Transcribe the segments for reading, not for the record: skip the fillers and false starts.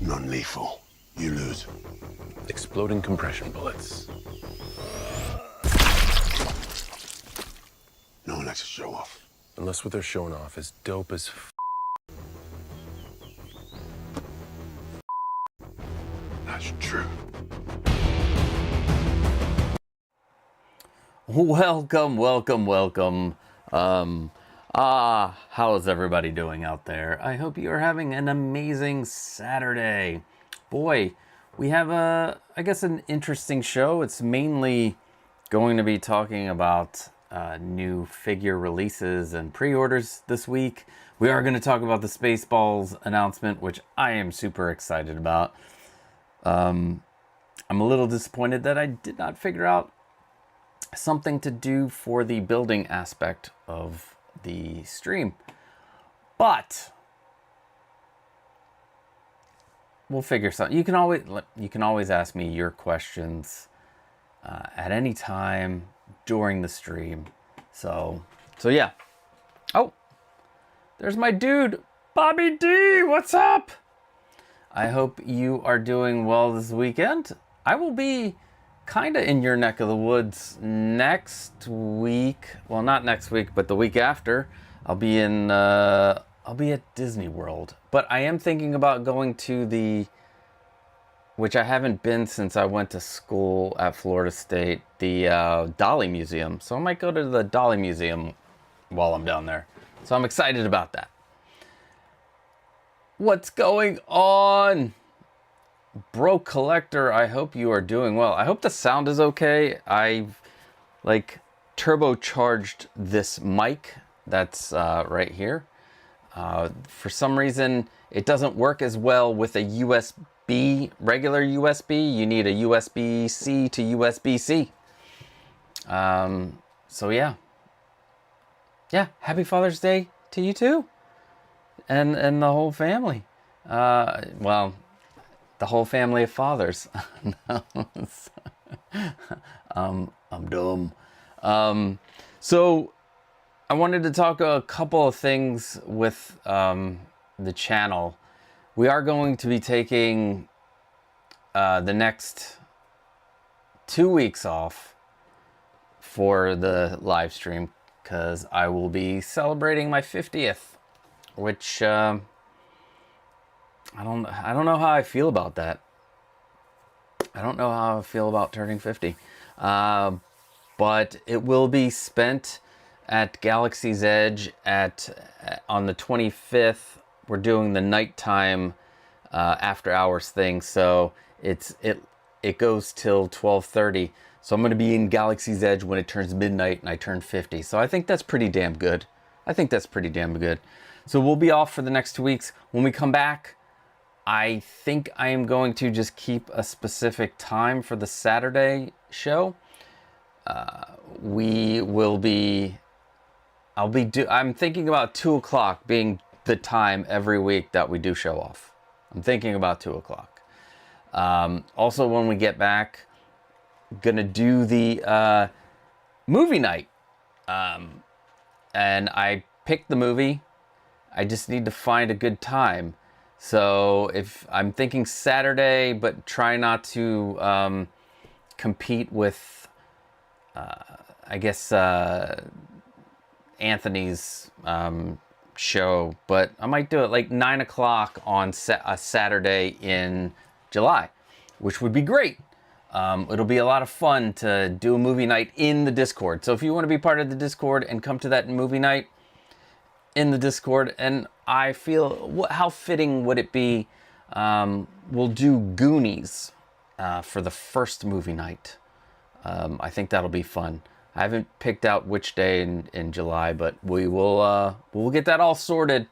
Non-lethal. You lose. Exploding compression bullets. No one likes to show off. Unless what they're showing off is dope as That's true. Welcome. How's everybody doing out there? I hope you are having an amazing Saturday. Boy, we have I guess an interesting show. It's mainly going to be talking about new figure releases and pre-orders this week. We are going to talk about the Spaceballs announcement, which I am super excited about. I'm a little disappointed that I did not figure out something to do for the building aspect of the stream, but we'll figure something. You can always ask me your questions at any time during the stream. So yeah. Oh, there's my dude, Bobby D. What's up? I hope you are doing well this weekend. I will be kind of in your neck of the woods next week. Well, not next week, but the week after. I'll be at Disney World. But I am thinking about going to which I haven't been since I went to school at Florida State, the Dolly Museum. So I might go to the Dolly Museum while I'm down there. So I'm excited about that. What's going on? Bro Collector, I hope you are doing well. I hope the sound is okay. I've turbocharged this mic that's right here. For some reason, it doesn't work as well with a USB, regular USB. You need a USB-C to USB-C. So yeah. Yeah, happy Father's Day to you too. And the whole family. Well, the whole family of fathers. No, I'm dumb. So I wanted to talk a couple of things with the channel. We are going to be taking the next 2 weeks off for the live stream because I will be celebrating my 50th, which I don't know how I feel about that. I don't know how I feel about turning 50. But it will be spent at Galaxy's Edge on the 25th. We're doing the nighttime after hours thing, so it goes till 12:30. So I'm going to be in Galaxy's Edge when it turns midnight and I turn 50. So I think that's pretty damn good. So we'll be off for the next 2 weeks. When we come back, I think I am going to just keep a specific time for the Saturday show. I'm thinking about 2 o'clock being the time every week that we do show off. I'm thinking about 2 o'clock. Also, when we get back, gonna do the movie night. And I picked the movie. I just need to find a good time. So if I'm thinking Saturday, but try not to compete with, I guess, Anthony's show, but I might do it like 9 o'clock on a Saturday in July, which would be great. It'll be a lot of fun to do a movie night in the Discord. So if you want to be part of the Discord and come to that movie night in the Discord, and I feel, how fitting would it be, we'll do Goonies for the first movie night. I think that'll be fun. I haven't picked out which day in July, but we'll get that all sorted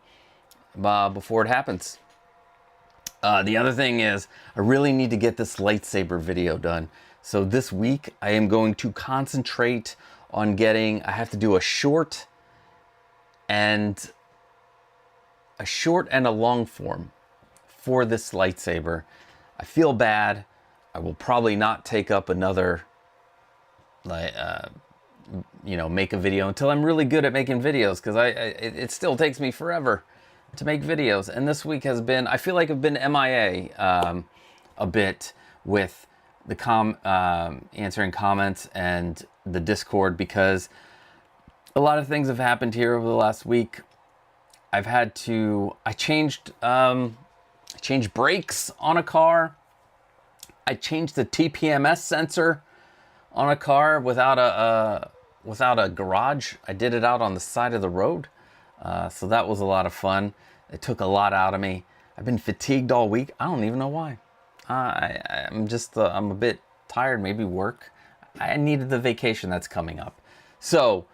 before it happens. The other thing is, I really need to get this lightsaber video done. So this week, I am going to concentrate on I have to do a short and a long form for this lightsaber. I feel bad. I will probably not take up another, make a video until I'm really good at making videos, because it still takes me forever. to make videos. And this week has been, I feel like I've been MIA a bit with the answering comments and the Discord, because a lot of things have happened here over the last week. I've had to, I changed brakes on a car. I changed the TPMS sensor on a car without a garage. I did it out on the side of the road. So that was a lot of fun. It took a lot out of me. I've been fatigued all week. I don't even know why. I'm just, I'm a bit tired, maybe work. I needed the vacation that's coming up. So,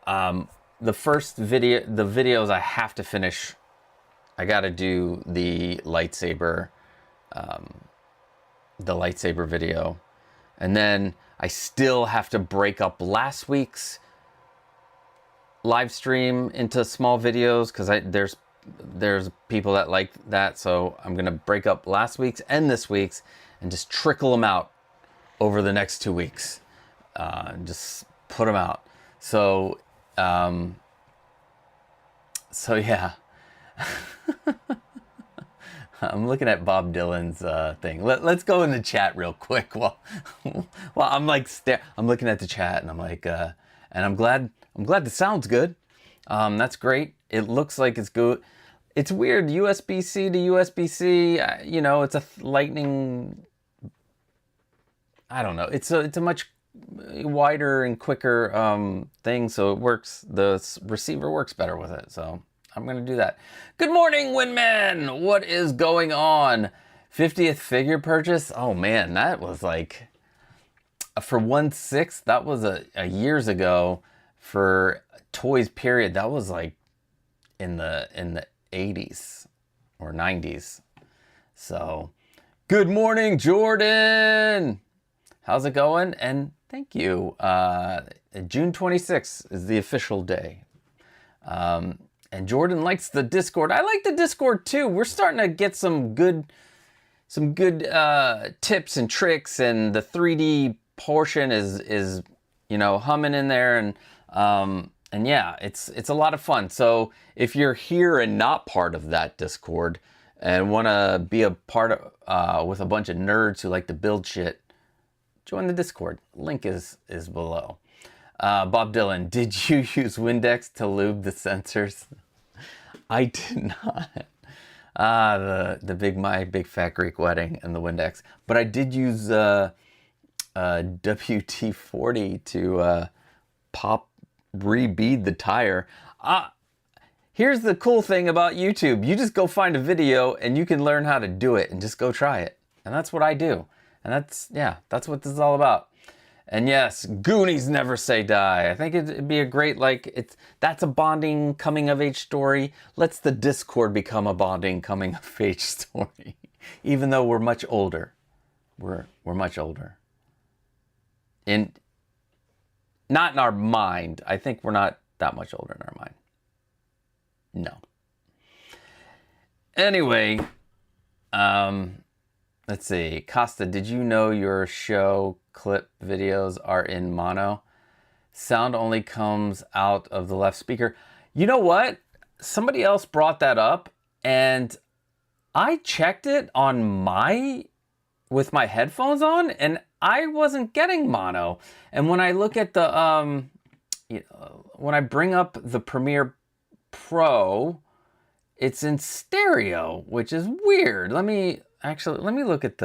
the videos I have to finish. I got to do the lightsaber video. And then I still have to break up last week's live stream into small videos, because there's people that like that. So I'm going to break up last week's and this week's and just trickle them out over the next 2 weeks. Just put them out. So yeah. I'm looking at Bob Dylan's thing. Let's go in the chat real quick. Well, I'm like I'm looking at the chat, and I'm like, and I'm glad the sound's good. That's great. It looks like it's good. It's weird, USB-C to USB-C. You know, it's a lightning. I don't know. It's a much wider and quicker thing, so it works. The receiver works better with it. So I'm gonna do that. Good morning, Winman. What is going on? 50th figure purchase. Oh man, that was like for 1/6. That was a years ago. For toys period, that was like in the 80s or 90s. So good morning, Jordan. How's it going? And thank you. June 26th is the official day. And Jordan likes the Discord. I like the Discord too. We're starting to get some good tips and tricks, and the 3D portion is you know, humming in there, and yeah, it's a lot of fun. So if you're here and not part of that Discord and want to be a part of with a bunch of nerds who like to build shit, join the Discord. Link is below. Bob Dylan, did you use Windex to lube the sensors? I did not. My big fat Greek wedding and the Windex. But I did use WT-40 to re-bead the tire. Here's the cool thing about YouTube. You just go find a video and you can learn how to do it and just go try it. And that's what I do. And that's what this is all about. And yes, Goonies never say die. I think it'd be a great, that's a bonding coming of age story. Let's the Discord become a bonding coming of age story. Even though we're much older. We're much older. Not in our mind. I think we're not that much older in our mind. No. Anyway, let's see. Costa, did you know your show clip videos are in mono? Sound only comes out of the left speaker. You know what? Somebody else brought that up, and I checked it on with my headphones on, and I wasn't getting mono. And when I look at the when I bring up the Premiere Pro, it's in stereo, which is weird. Let me look at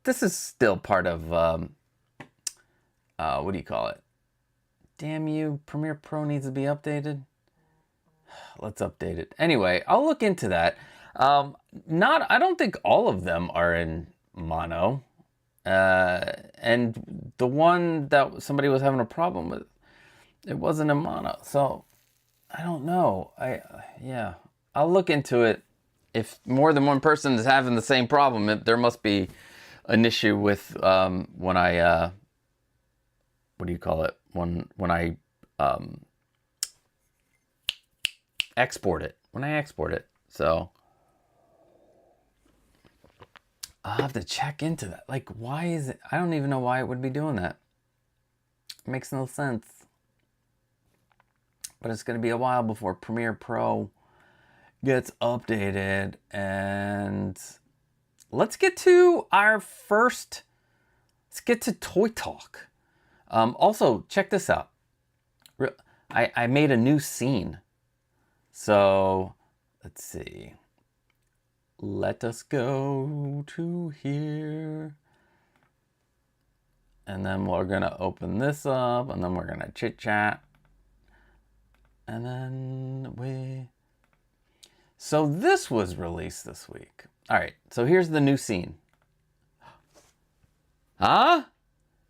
this is still part of, what do you call it? Damn you, Premiere Pro needs to be updated. Let's update it. Anyway, I'll look into that. I don't think all of them are in mono. And the one that somebody was having a problem with, it wasn't in mono. So I don't know. I'll look into it. If more than one person is having the same problem, there must be an issue with when I what do you call it? When I export it. When I export it. So I'll have to check into that. Like, why is it? I don't even know why it would be doing that. It makes no sense. but it's going to be a while before Premiere Pro gets updated. And let's get to Toy Talk. Also, check this out. I made a new scene. So, let's see. Let us go to here. And then we're going to open this up, and then we're going to chit chat. And then So this was released this week. All right, so here's the new scene. Huh?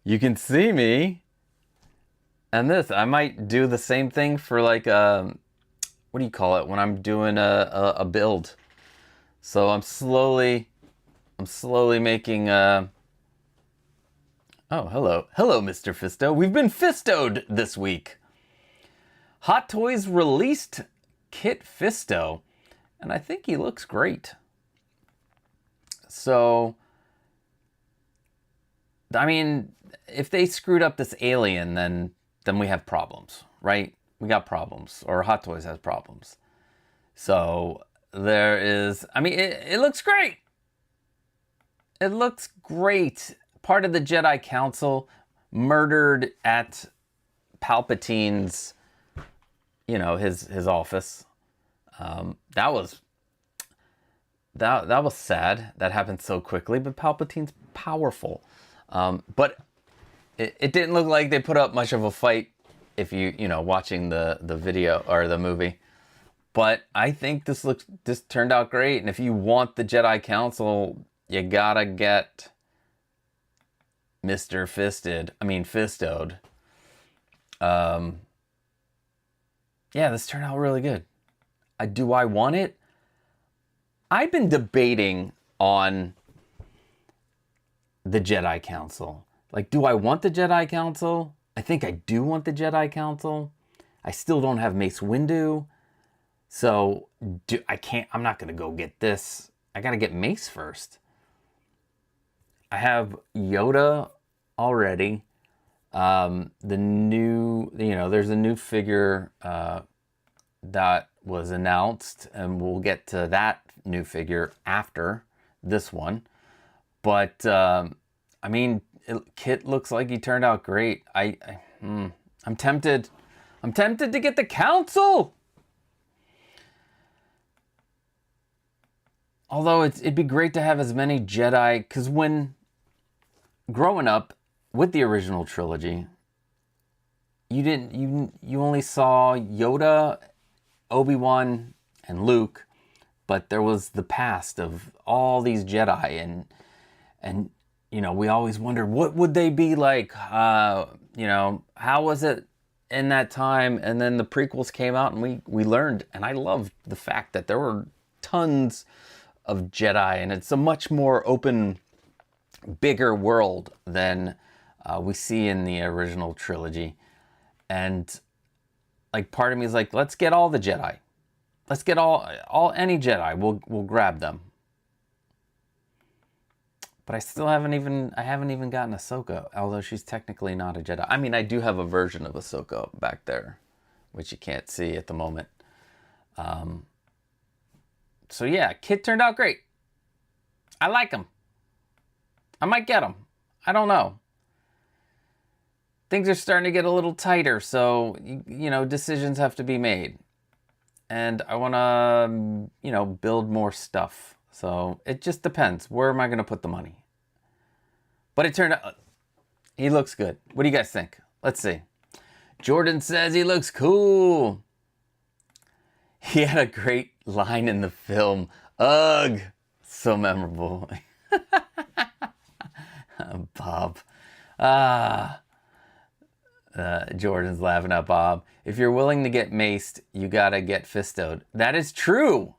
You can see me. And this, I might do the same thing for like, what do you call it? When I'm doing a build. So I'm slowly making oh, hello, Mr. Fisto. We've been Fistoed this week. Hot Toys released Kit Fisto, and I think he looks great. So, I mean, if they screwed up this alien, then we have problems, right? We got problems, or Hot Toys has problems. So there is, I mean, it looks great. It looks great. Part of the Jedi Council murdered at Palpatine's, you know, his office. That was sad. That happened so quickly, but Palpatine's powerful. But it didn't look like they put up much of a fight if you know, watching the video or the movie. But I think this turned out great. And if you want the Jedi Council, you gotta get Mr. Fistoed. Yeah, this turned out really good. Do I want it? I've been debating on the Jedi Council. Like, do I want the Jedi Council? I think I do want the Jedi Council. I still don't have Mace Windu. So, I'm not going to go get this. I got to get Mace first. I have Yoda already. There's a new figure that was announced, and we'll get to that new figure after this one. But, I mean, Kit looks like he turned out great. I'm tempted. I'm tempted to get the Council! Although it'd be great to have as many Jedi, because when growing up with the original trilogy, you only saw Yoda, Obi-Wan, and Luke, but there was the past of all these Jedi, and you know, we always wondered, what would they be like? You know, how was it in that time? And then the prequels came out, and we learned, and I loved the fact that there were tons of Jedi, and it's a much more open, bigger world than we see in the original trilogy. And like, part of me is like, let's get all the Jedi. Let's get any Jedi. We'll grab them. But I haven't even gotten Ahsoka, although she's technically not a Jedi. I mean, I do have a version of Ahsoka back there, which you can't see at the moment. So yeah, Kit turned out great. I like him. I might get him. I don't know. Things are starting to get a little tighter, so, you know, decisions have to be made. And I want to, you know, build more stuff. So it just depends. Where am I going to put the money? But it turned out, he looks good. What do you guys think? Let's see. Jordan says he looks cool. He had a great line in the film. Ugh. So memorable. Bob. Jordan's laughing at Bob. If you're willing to get maced, you gotta get fistoed. That is true.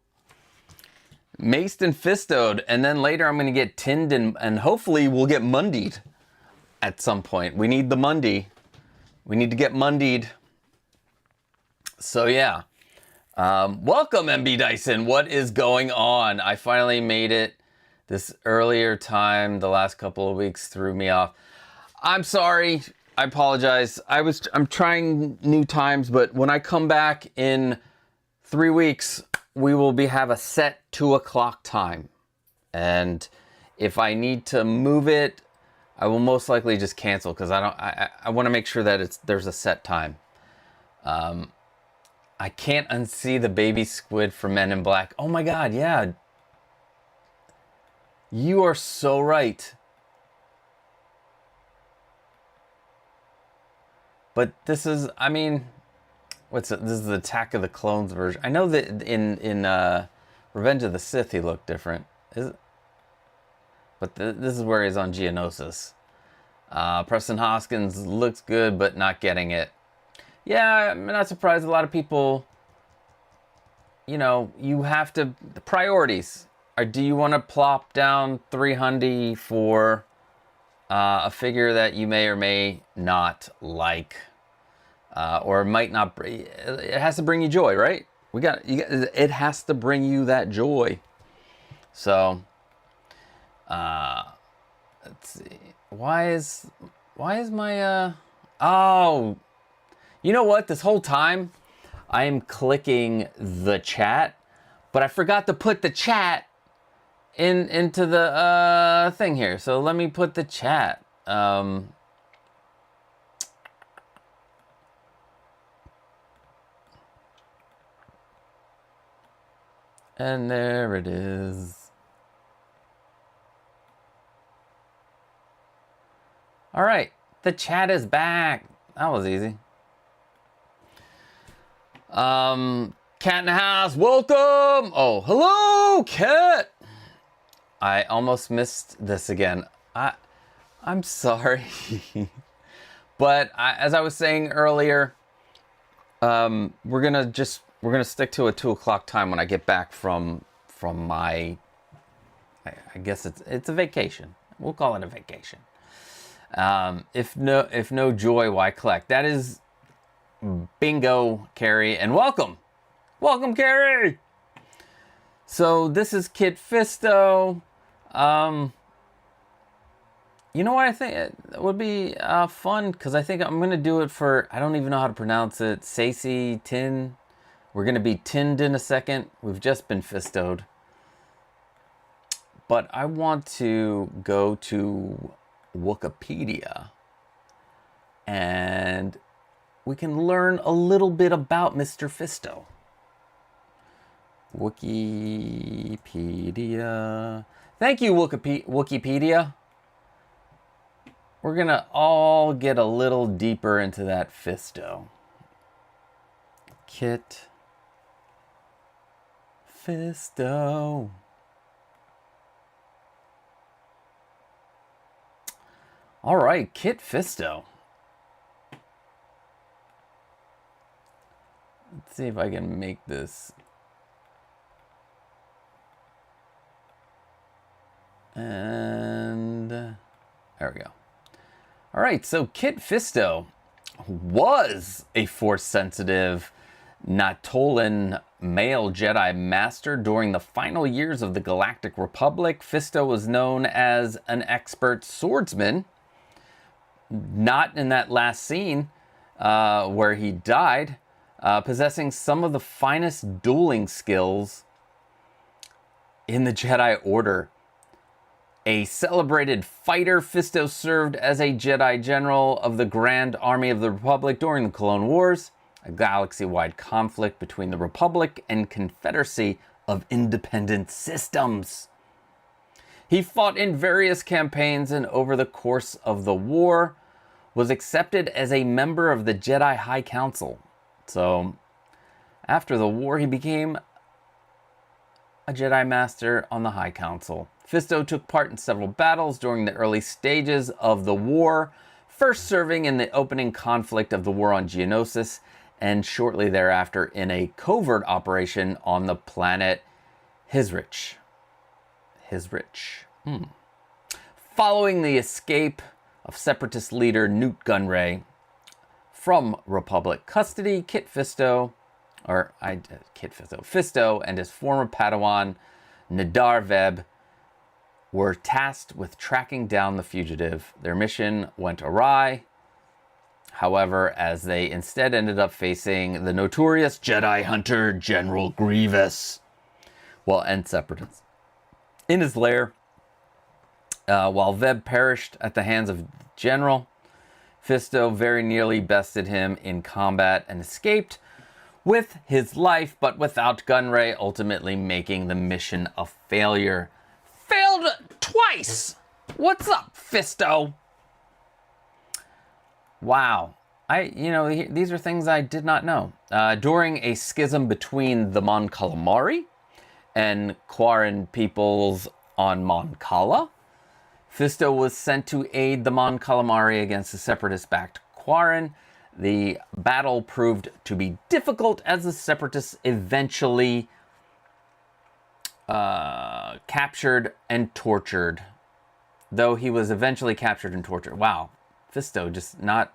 Maced and fistoed, and then later I'm gonna get tinned and hopefully we'll get mundied at some point. We need the mundy. We need to get mundied. So yeah. Welcome, MB Dyson. What is going on? I finally made it. This earlier time, the last couple of weeks, threw me off. I'm sorry. I apologize. I'm trying new times, but when I come back in 3 weeks, we will have a set 2 o'clock time. And if I need to move it, I will most likely just cancel because I want to make sure that there's a set time. I can't unsee the baby squid from Men in Black. Oh my God, yeah. You are so right. But this is, I mean, this is the Attack of the Clones version. I know that in Revenge of the Sith he looked different. But this is where he's on Geonosis. Preston Hoskins looks good, but not getting it. Yeah, I'm not surprised. A lot of people, you know, you have to, the priorities are, do you want to plop down $300 for a figure that you may or may not like, or might not, it has to bring you joy, right? It has to bring you that joy. So, let's see. Why is my, oh, you know what? This whole time I am clicking the chat, but I forgot to put the chat into the thing here. So let me put the chat. And there it is. All right, the chat is back. That was easy. Cat in the house, welcome. Oh, hello, Cat. I almost missed this again. I'm sorry. But as I was saying earlier, we're gonna stick to a 2 o'clock time when I get back from my, I guess it's a vacation. We'll call it a vacation. If no joy, why collect? That is bingo, Carrie, and welcome, Carrie. So this is Kit Fisto. You know what I think it would be fun, because I think I'm gonna do it for, I don't even know how to pronounce it. Sacy Tin. We're gonna be tinned in a second. We've just been Fistoed, but I want to go to Wikipedia and we can learn a little bit about Mr. Fisto. Wikipedia. Thank you, Wikipedia. We're gonna all get a little deeper into that Fisto. Kit Fisto. All right, Kit Fisto. Let's see if I can make this. And there we go. All right, so Kit Fisto was a Force-sensitive Natolan male Jedi Master during the final years of the Galactic Republic. Fisto was known as an expert swordsman. Not in that last scene where he died, possessing some of the finest dueling skills in the Jedi Order. A celebrated fighter, Fisto served as a Jedi General of the Grand Army of the Republic during the Clone Wars, a galaxy-wide conflict between the Republic and Confederacy of Independent Systems. He fought in various campaigns, and over the course of the war was accepted as a member of the Jedi High Council. So, after the war, he became a Jedi Master on the High Council. Fisto took part in several battles during the early stages of the war, first serving in the opening conflict of the war on Geonosis, and shortly thereafter in a covert operation on the planet Hisrich. Following the escape of Separatist leader Newt Gunray from Republic custody, Fisto and his former Padawan Nadar Veb were tasked with tracking down the fugitive. Their mission went awry, However, as they instead ended up facing the notorious Jedi Hunter General Grievous, and Separatists. In his lair, while Veb perished at the hands of General, Fisto very nearly bested him in combat and escaped with his life, but without Gunray, ultimately making the mission a failure. Failed twice! What's up, Fisto? Wow. These are things I did not know. During a schism between the Mon Calamari and Quarren peoples on Mon Cala, Fisto was sent to aid the Mon Calamari against the separatist-backed Quarren. The battle proved to be difficult as the separatists eventually captured and tortured. Though he was eventually captured and tortured. Wow. Fisto just not...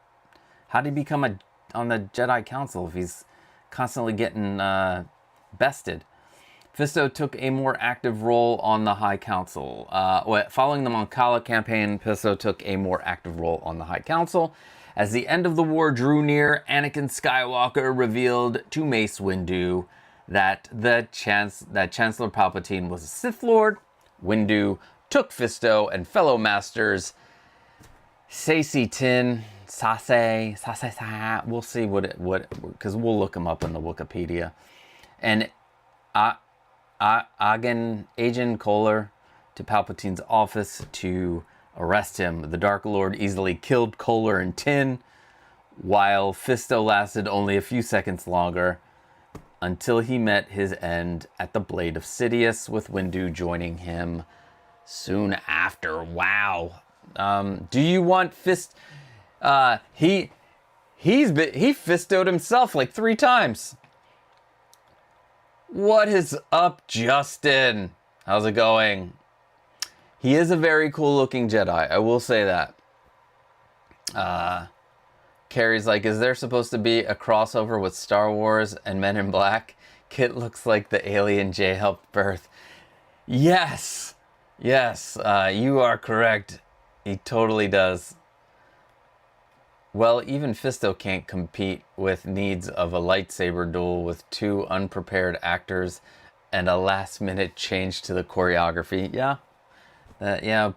How did he become on the Jedi Council if he's constantly getting bested? Fisto took a more active role on the High Council. Following the Mon Cala campaign, Fisto took a more active role on the High Council. As the end of the war drew near, Anakin Skywalker revealed to Mace Windu that Chancellor Palpatine was a Sith Lord. Windu took Fisto and fellow masters Saesee Tin, we'll see because we'll look him up in the Wikipedia, and Agen Kohler to Palpatine's office to arrest him. The Dark Lord easily killed Kohler and Tin, while Fisto lasted only a few seconds longer until he met his end at the Blade of Sidious, with Windu joining him soon after. Wow. Do you want he Fistoed himself like 3 times. What is up, Justin? How's it going? He is a very cool looking Jedi, I will say that. Carrie's like, is there supposed to be a crossover with Star Wars and Men in Black? Kit looks like the alien Jay helped birth. Yes, you are correct. He totally does. Well, even Fisto can't compete with needs of a lightsaber duel with 2 unprepared actors and a last-minute change to the choreography. Yeah,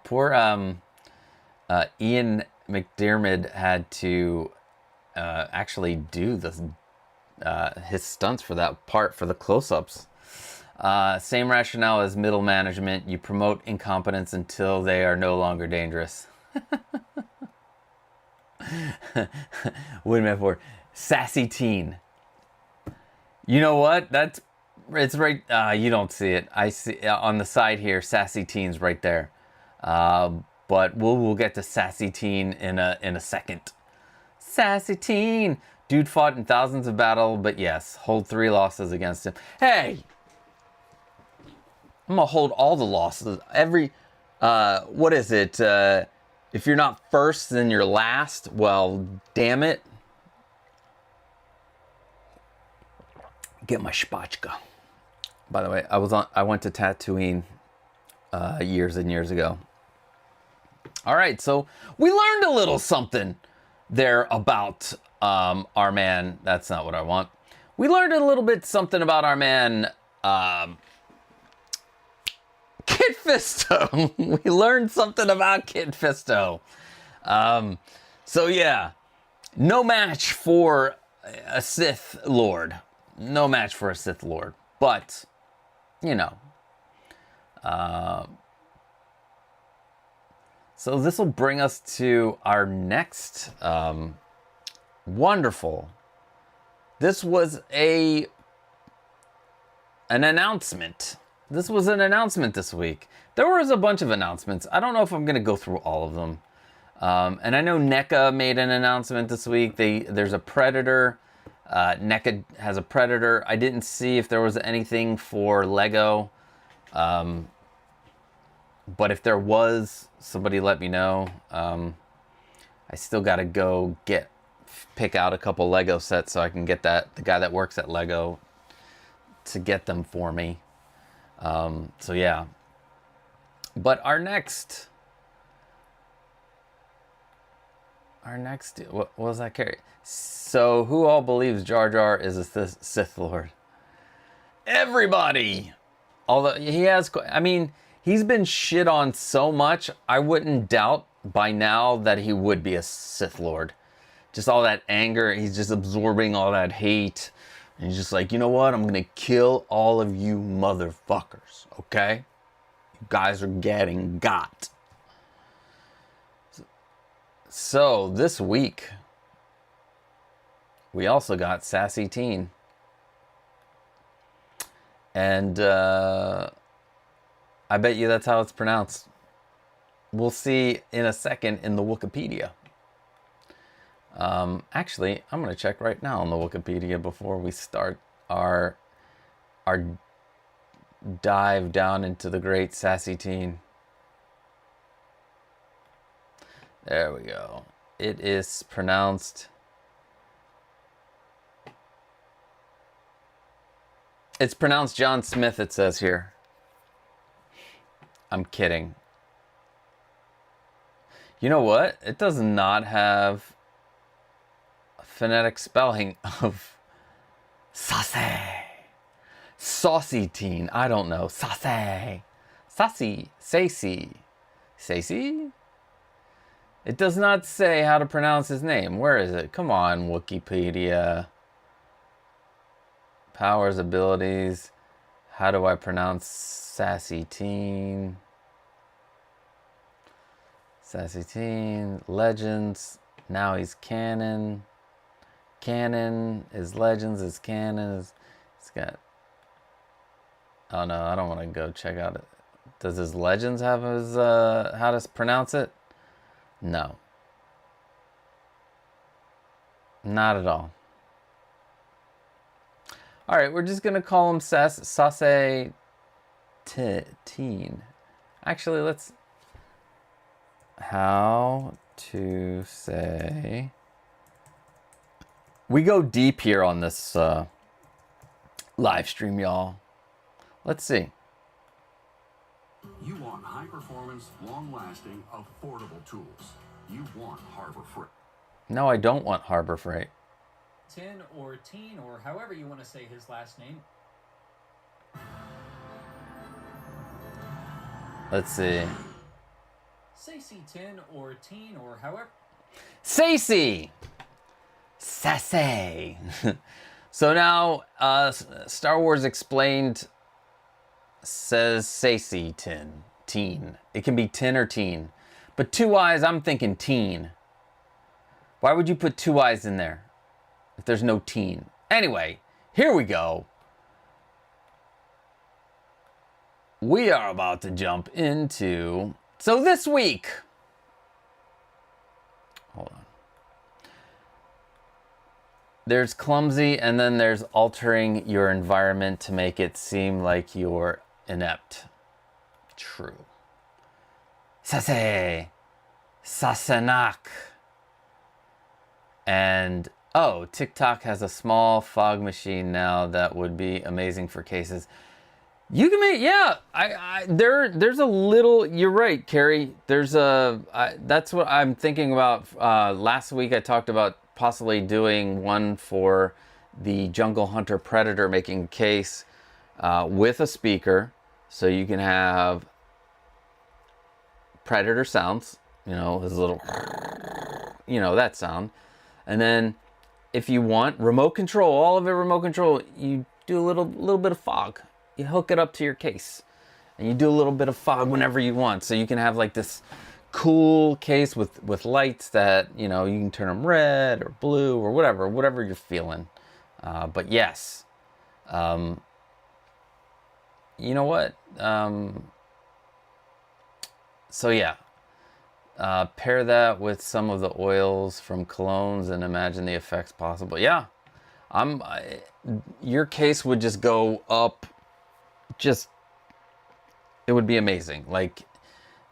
poor Ian McDiarmid had to actually do his stunts for that part, for the close-ups. Same rationale as middle management. You promote incompetence until they are no longer dangerous. What am I for? Sassy teen. You know what? It's right. You don't see it. I see on the side here. Sassy teen's right there. But we'll get to sassy teen in a second. Sassy teen. Dude fought in thousands of battles, but yes, hold 3 losses against him. Hey, I'm gonna hold all the losses. What is it? If you're not first, then you're last. Well, damn it. Get my spatchka. By the way, I went to Tatooine years and years ago. All right, so we learned a little something there about our man. That's not what I want. We learned a little bit something about our man Kit Fisto. We learned something about Kit Fisto. So yeah, no match for a Sith Lord. No match for a Sith Lord. But, you know. So this will bring us to our next wonderful. This was an announcement. This was an announcement this week. There was a bunch of announcements. I don't know if I'm going to go through all of them. And I know NECA made an announcement this week. There's a Predator. NECA has a Predator. I didn't see if there was anything for Lego. But if there was, somebody let me know. I still got to go pick out a couple Lego sets so I can get the guy that works at Lego to get them for me. So yeah, but our next our next, what was that carry? So who all believes Jar Jar is a Sith Lord? Everybody. Although he has, I mean, he's been shit on so much, I wouldn't doubt by now that he would be a Sith Lord. Just all that anger, he's just absorbing all that hate. And he's just like, you know what? I'm gonna kill all of you motherfuckers, okay? You guys are getting got. So this week, we also got Sassy Teen. And I bet you that's how it's pronounced. We'll see in a second in the Wikipedia. Actually, I'm going to check right now on the Wikipedia before we start our dive down into the great Sassy Teen. There we go. It is pronounced... It's pronounced John Smith, it says here. I'm kidding. You know what? It does not have a phonetic spelling of saucy. Saucy Teen. I don't know. Saucy. Saucy. Sacy. Sacy? It does not say how to pronounce his name. Where is it? Come on, Wikipedia. Powers, abilities. How do I pronounce Sassy Teen? Sassy Teen. Legends. Now he's canon. Canon is legends. Is canon. It's got... Oh no, I don't want to go check out it. Does his legends have his... how to pronounce it? No. Not at all. All right, we're just going to call him Sassy Teen. Actually, let's... How to say... We go deep here on this live stream, y'all. Let's see. You want high-performance, long-lasting, affordable tools. You want Harbor Freight. No, I don't want Harbor Freight. Tin or Teen or however you want to say his last name. Let's see. Sacy Tin or Teen or however. Sacy! Sassy! So now, Star Wars Explained says Sacy Teen. It can be Tin or Teen. But two eyes, I'm thinking teen. Why would you put two eyes in there if there's no teen? Anyway, here we go. We are about to jump into... So this week... Hold on. There's clumsy, and then there's altering your environment to make it seem like you're inept. True. Sassy. Sassenach. And, oh, TikTok has a small fog machine now that would be amazing for cases. You can make, yeah, there's a little, you're right, Carrie. There's that's what I'm thinking about. Last week I talked about possibly doing one for the Jungle Hunter Predator, making a case with a speaker. So you can have Predator sounds, you know, his little, you know, that sound. And then if you want remote control, all of it remote control, you do a little bit of fog. You hook it up to your case and you do a little bit of fog whenever you want. So you can have like this cool case with lights that, you know, you can turn them red or blue or whatever you're feeling. But yes, you know what? So yeah, pair that with some of the oils from colognes and imagine the effects possible. Yeah, your case would just go up. It would be amazing. Like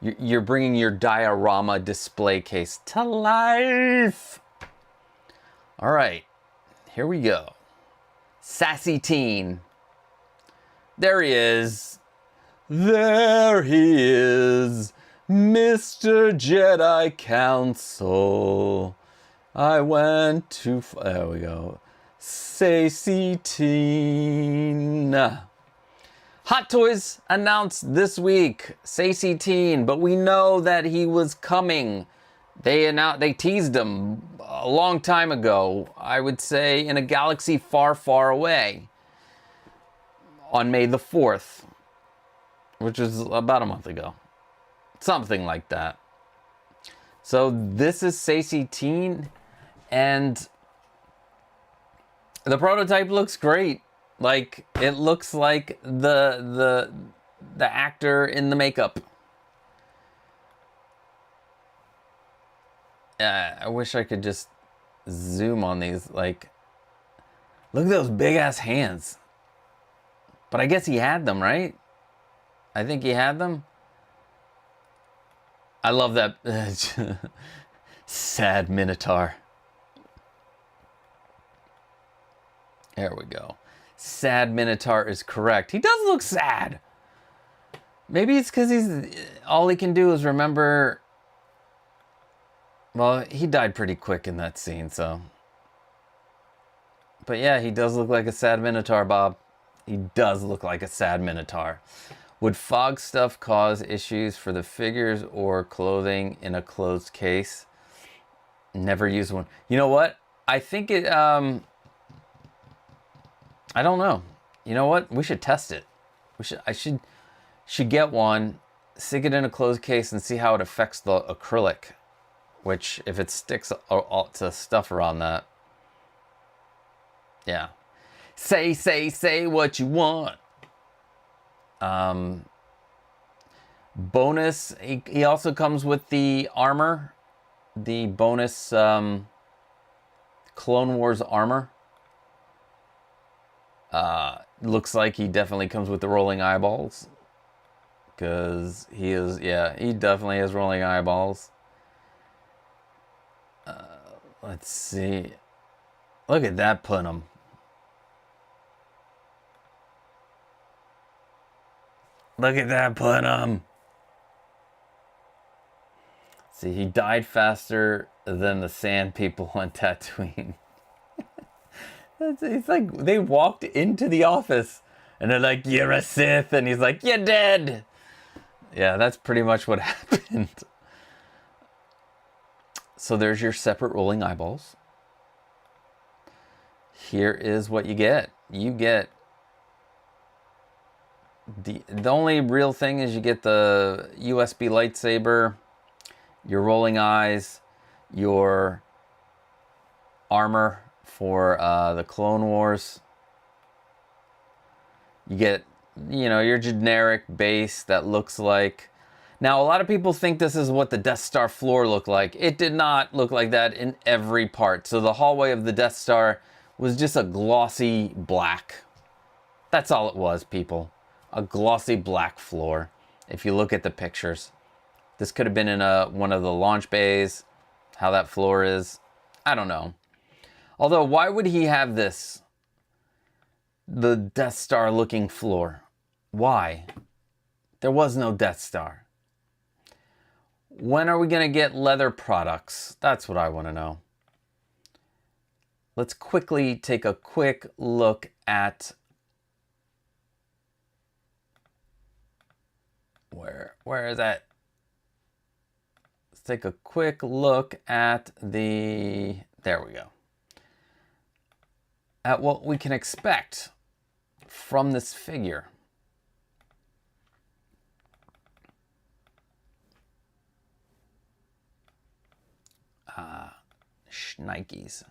you're bringing your diorama display case to life. All right, here we go. Sassy Teen. There he is. There he is. Mr. Jedi Council. I went to... There we go. Sassy Teen. Hot Toys announced this week Sassy Teen, but we know that he was coming. They teased him a long time ago, I would say in a galaxy far, far away, on May the 4th, which is about a month ago. Something like that. So this is Sassy Teen, and the prototype looks great. Like, it looks like the actor in the makeup. I wish I could just zoom on these. Like, look at those big ass hands. But I guess he had them, right? I think he had them. I love that sad Minotaur. There we go. Sad Minotaur is correct. He does look sad. Maybe it's because all he can do is remember. Well, he died pretty quick in that scene, so. But yeah, he does look like a sad Minotaur, Bob. He does look like a sad Minotaur. Would fog stuff cause issues for the figures or clothing in a closed case? Never use one. You know what? I think it, I don't know. You know what? We should test it. I should get one, stick it in a closed case and see how it affects the acrylic. Which, if it sticks to stuff around that. Yeah. Say what you want. Bonus, he also comes with the armor. The bonus Clone Wars armor. Looks like he definitely comes with the rolling eyeballs. Because he definitely has rolling eyeballs. Let's see. Look at that Punum. Look at that Punum. See, he died faster than the sand people on Tatooine. It's like they walked into the office and they're like, "You're a Sith," and he's like, "You're dead." Yeah, that's pretty much what happened. So there's your separate rolling eyeballs. Here is what you get. You get the only real thing is you get the USB lightsaber, your rolling eyes, your armor for the Clone Wars. You get, your generic base that looks like... Now, a lot of people think this is what the Death Star floor looked like. It did not look like that in every part. So the hallway of the Death Star was just a glossy black. That's all it was, people. A glossy black floor, if you look at the pictures. This could have been in one of the launch bays. How that floor is, I don't know. Although, why would he have this? The Death Star looking floor. Why? There was no Death Star. When are we going to get leather products? That's what I want to know. Let's quickly take a quick look at... Where is that? Let's take a quick look at the... There we go. At what we can expect from this figure. Schnikes.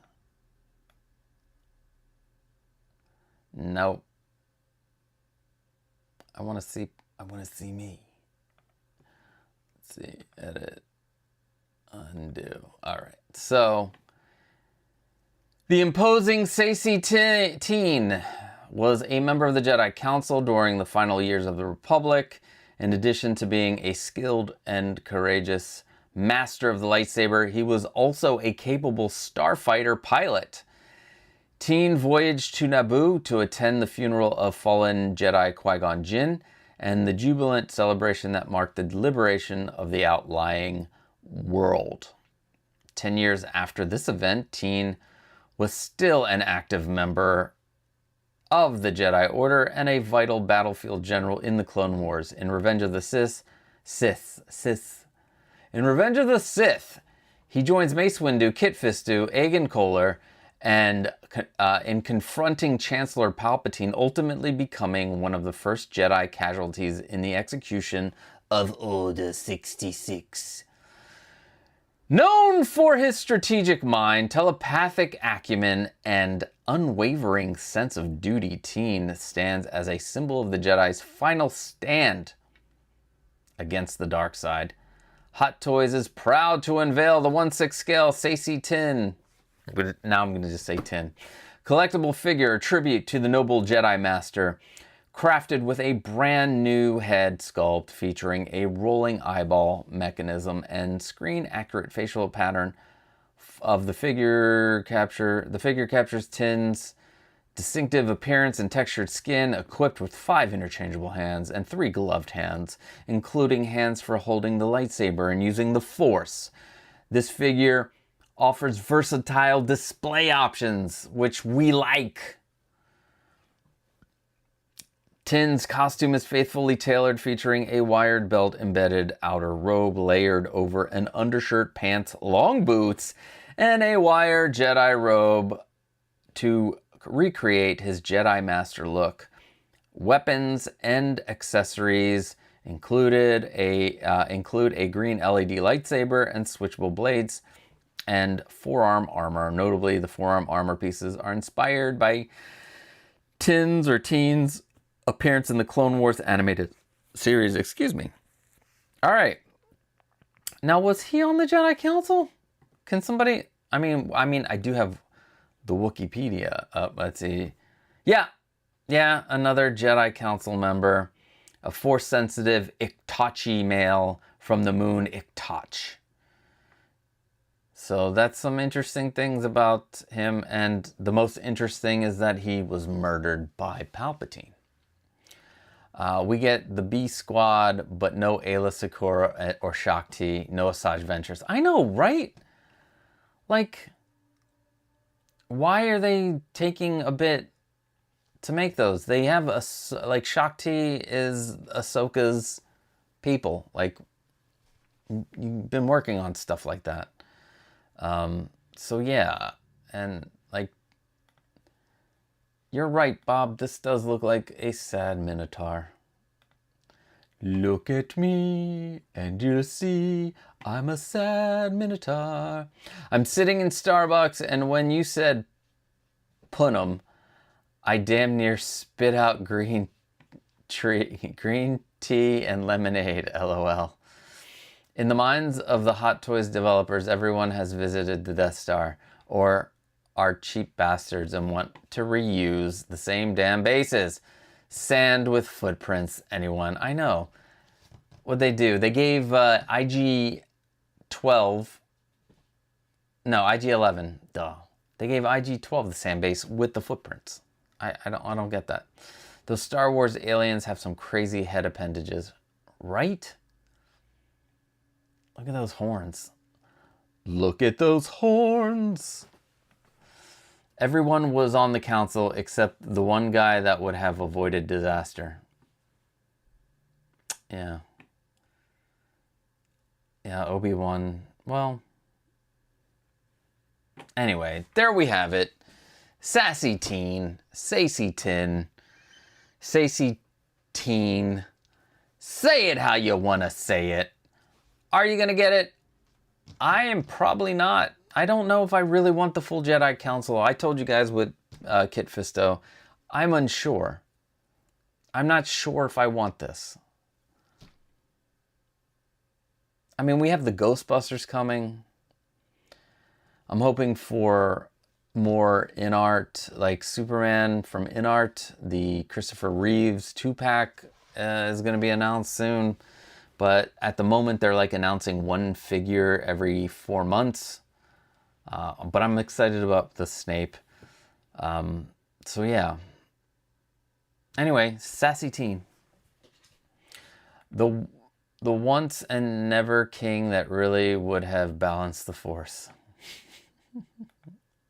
Nope. I want to see me. Let's see, edit, undo. All right, so the imposing Sassy Teen was a member of the Jedi Council during the final years of the Republic. In addition to being a skilled and courageous master of the lightsaber, he was also a capable starfighter pilot. Teen voyaged to Naboo to attend the funeral of fallen Jedi Qui-Gon Jinn and the jubilant celebration that marked the liberation of the outlying world. 10 years after this event, Teen was still an active member of the Jedi Order and a vital battlefield general in the Clone Wars. In Revenge of the In Revenge of the Sith, he joins Mace Windu, Kit Fisto, Aegon Kohler, and in confronting Chancellor Palpatine, ultimately becoming one of the first Jedi casualties in the execution of Order 66. Known for his strategic mind, telepathic acumen, and unwavering sense of duty, Teen stands as a symbol of the Jedi's final stand against the dark side. Hot Toys is proud to unveil the 1/6 scale Saesee Tin. Now I'm going to just say Tin. Collectible figure, a tribute to the noble Jedi Master, crafted with a brand new head sculpt featuring a rolling eyeball mechanism and screen accurate facial pattern of the figure. The figure captures Tin's distinctive appearance and textured skin, equipped with 5 interchangeable hands and 3 gloved hands, including hands for holding the lightsaber and using the Force. This figure offers versatile display options, which we like. Tin's costume is faithfully tailored, featuring a wired belt embedded outer robe layered over an undershirt, pants, long boots, and a wire Jedi robe to recreate his Jedi Master look. Weapons and accessories include a green LED lightsaber and switchable blades and forearm armor. Notably, the forearm armor pieces are inspired by Teen's appearance in the Clone Wars animated series. All right. Now, was he on the Jedi Council? Can somebody? I mean, I do have the Wikipedia up. Let's see. Yeah, another Jedi Council member, a Force-sensitive Iktachi male from the moon Iktach. So that's some interesting things about him, and the most interesting is that he was murdered by Palpatine. We get the B Squad, but no Ayla Secura or Shakti, no Asajj Ventress. I know, right? Like, why are they taking a bit to make those? They have like Shakti is Ahsoka's people. Like, you've been working on stuff like that. So yeah, and like, you're right, Bob. This does look like a sad Minotaur. Look at me, and you'll see I'm a sad Minotaur. I'm sitting in Starbucks, and when you said Punham, I damn near spit out green tea and lemonade, LOL. In the minds of the Hot Toys developers, everyone has visited the Death Star, or are cheap bastards and want to reuse the same damn bases. Sand with footprints, anyone? I know. What'd they do? They gave IG-11, duh. They gave IG-12 the sand base with the footprints. I don't get that. Those Star Wars aliens have some crazy head appendages, right? Look at those horns. Look at those horns. Everyone was on the council except the one guy that would have avoided disaster. Yeah. Yeah, Obi-Wan. Well. Anyway, there we have it. Sassy Teen. Saesee Tin. Saesee Teen. Say it how you want to say it. Are you going to get it? I am probably not. I don't know if I really want the full Jedi Council. I told you guys with Kit Fisto, I'm unsure. I'm not sure if I want this. I mean, we have the Ghostbusters coming. I'm hoping for more InArt, like Superman from InArt. The Christopher Reeves 2-pack is going to be announced soon. But at the moment, they're like announcing one figure every 4 months. But I'm excited about the Snape. So yeah. Anyway, Sassy Teen. The once and never king that really would have balanced the Force.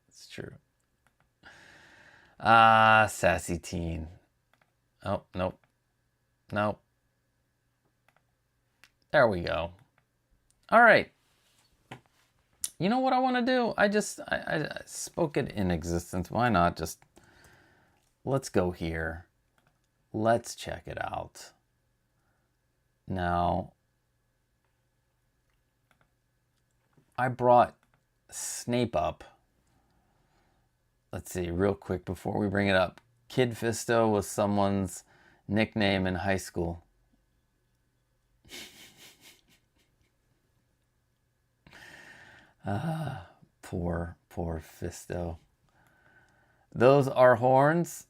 It's true. Ah, sassy teen. Oh, nope. Nope. There we go. All right. You know what I want to do? I spoke it in existence. Why not just, let's go here. Let's check it out. Now, I brought Snape up. Let's see, real quick before we bring it up. Kid Fisto was someone's nickname in high school. Poor Fisto. Those are horns.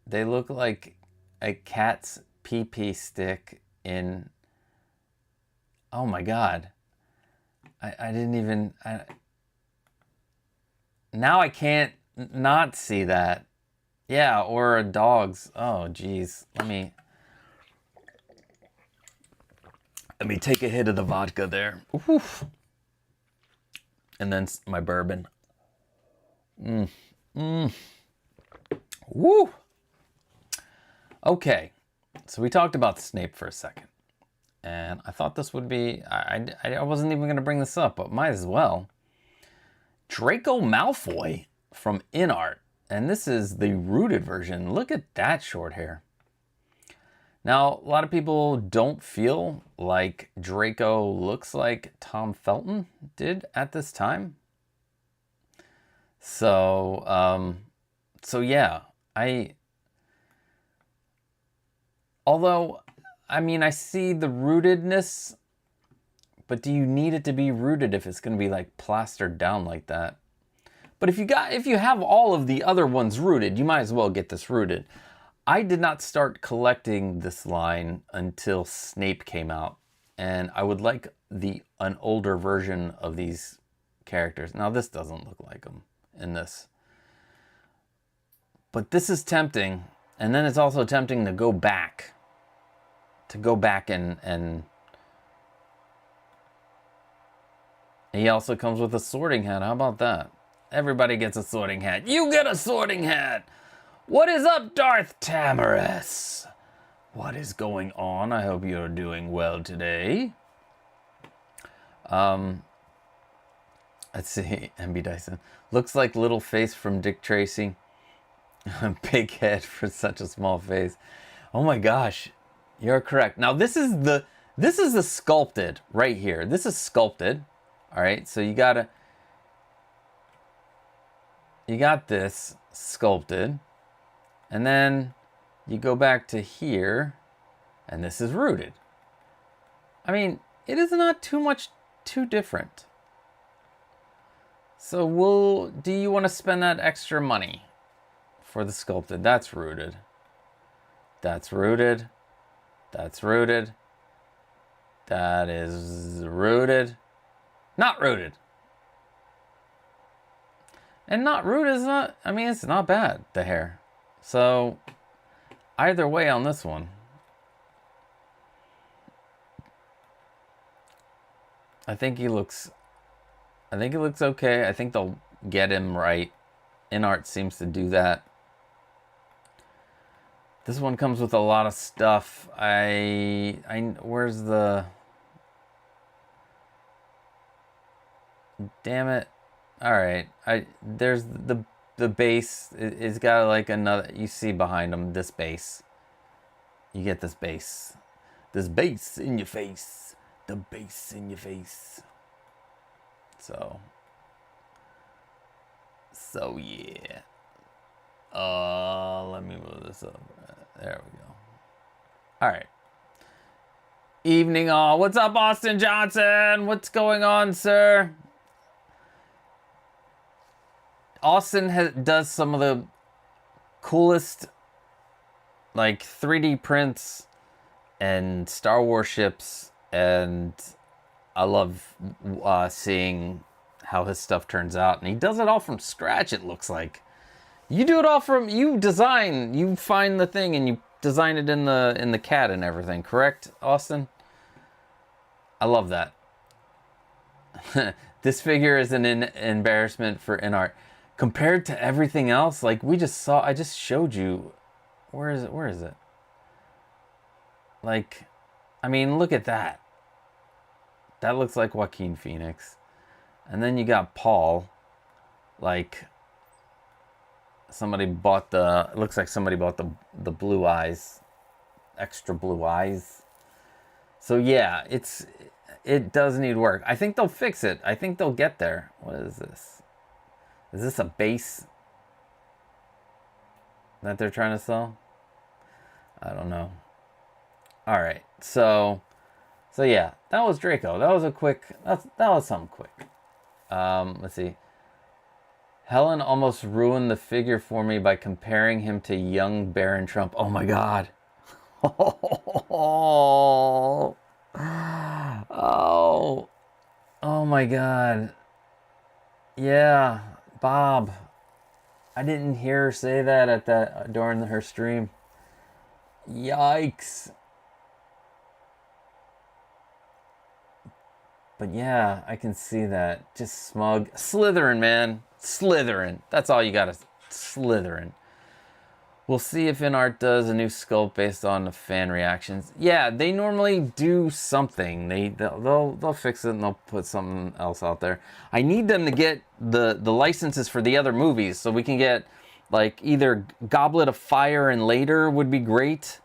They look like a cat's pee-pee stick in... Oh my God. I didn't even... Now I can't not see that. Yeah, or a dog's. Oh, geez. Let me take a hit of the vodka there. Oof. And then my bourbon. Woo! Okay, so we talked about Snape for a second. And I thought this would be... I wasn't even going to bring this up, but might as well. Draco Malfoy from InArt. And this is the rooted version. Look at that short hair. Now, a lot of people don't feel like Draco looks like Tom Felton did at this time. So yeah, although, I mean, I see the rootedness, but do you need it to be rooted if it's going to be like plastered down like that? But if you have all of the other ones rooted, you might as well get this rooted. I did not start collecting this line until Snape came out, and I would like an older version of these characters. Now this doesn't look like them in this, but this is tempting, and then it's also tempting to go back and he also comes with a sorting hat. How about that? Everybody gets a sorting hat. You get a sorting hat! What is up, Darth Tamaris? What is going on? I hope you're doing well today. Let's see, MB Dyson. Looks like little face from Dick Tracy. Big head for such a small face. Oh my gosh, you're correct. Now this is the sculpted right here. This is sculpted. All right, so you got this sculpted. And then you go back to here, and this is rooted. I mean, it is not too different. So do you want to spend that extra money for the sculpted? That's rooted. That's rooted. That's rooted. That is rooted. Not rooted. And not rooted is not, I mean, it's not bad, the hair. So, either way on this one. I think he looks okay. I think they'll get him right. InArt seems to do that. This one comes with a lot of stuff. Where's the... Damn it. All right. There's the base. It's got like another, you see behind them, this base. You get this base. This base in your face. The base in your face. So yeah. Let me move this up. There we go. All right. Evening all. What's up, Austin Johnson? What's going on, sir? Austin does some of the coolest, like, 3D prints and Star Wars ships, and I love seeing how his stuff turns out. And he does it all from scratch, it looks like. You do it all from, you find the thing and you design it in the CAD and everything, correct, Austin? I love that. This figure is an embarrassment for InArt. Compared to everything else, like we just saw, I just showed you. Where is it? Where is it? Like, I mean, look at that. That looks like Joaquin Phoenix. And then you got Paul. Like, somebody bought the, it looks like somebody bought the blue eyes. Extra blue eyes. So yeah, it does need work. I think they'll fix it. I think they'll get there. What is this? Is this a base that they're trying to sell? I don't know. All right, so yeah, that was Draco. That was a quick. That was something quick. Let's see. Helen almost ruined the figure for me by comparing him to young Baron Trump. Oh my God. Oh my God. Yeah, Bob. I didn't hear her say that during her stream. Yikes. But yeah, I can see that. Just smug. Slytherin, man. Slytherin. That's all you gotta. Slytherin. We'll see if InArt does a new sculpt based on the fan reactions. Yeah, they normally do something. They'll fix it and they'll put something else out there. I need them to get the licenses for the other movies so we can get like either Goblet of Fire and later would be great.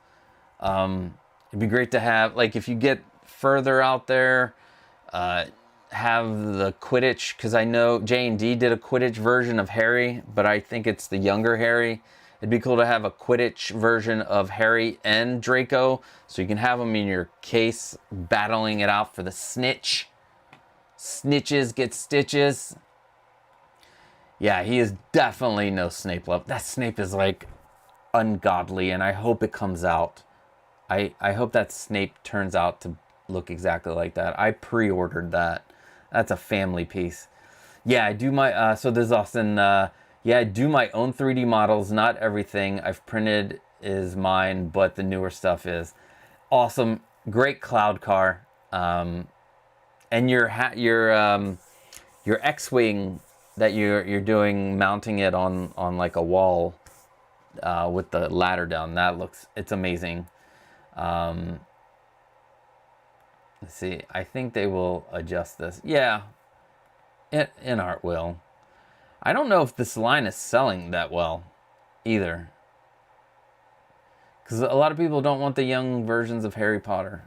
It'd be great to have, like, if you get further out there, have the Quidditch, because I know J&D did a Quidditch version of Harry, but I think it's the younger Harry. It'd be cool to have a Quidditch version of Harry and Draco, so you can have them in your case, battling it out for the snitch. Snitches get stitches. Yeah, he is definitely no Snape love. That Snape is, like, ungodly, and I hope it comes out. I hope that Snape turns out to look exactly like that. I pre-ordered that. That's a family piece. Yeah, I do my, so there's Austin, yeah, I do my own 3D models. Not everything I've printed is mine, but the newer stuff is. Awesome. Great cloud car. And your X-Wing that you're doing, mounting it on like a wall with the ladder down. It's amazing. Let's see. I think they will adjust this. Yeah. InArt will. I don't know if this line is selling that well either. Because a lot of people don't want the young versions of Harry Potter.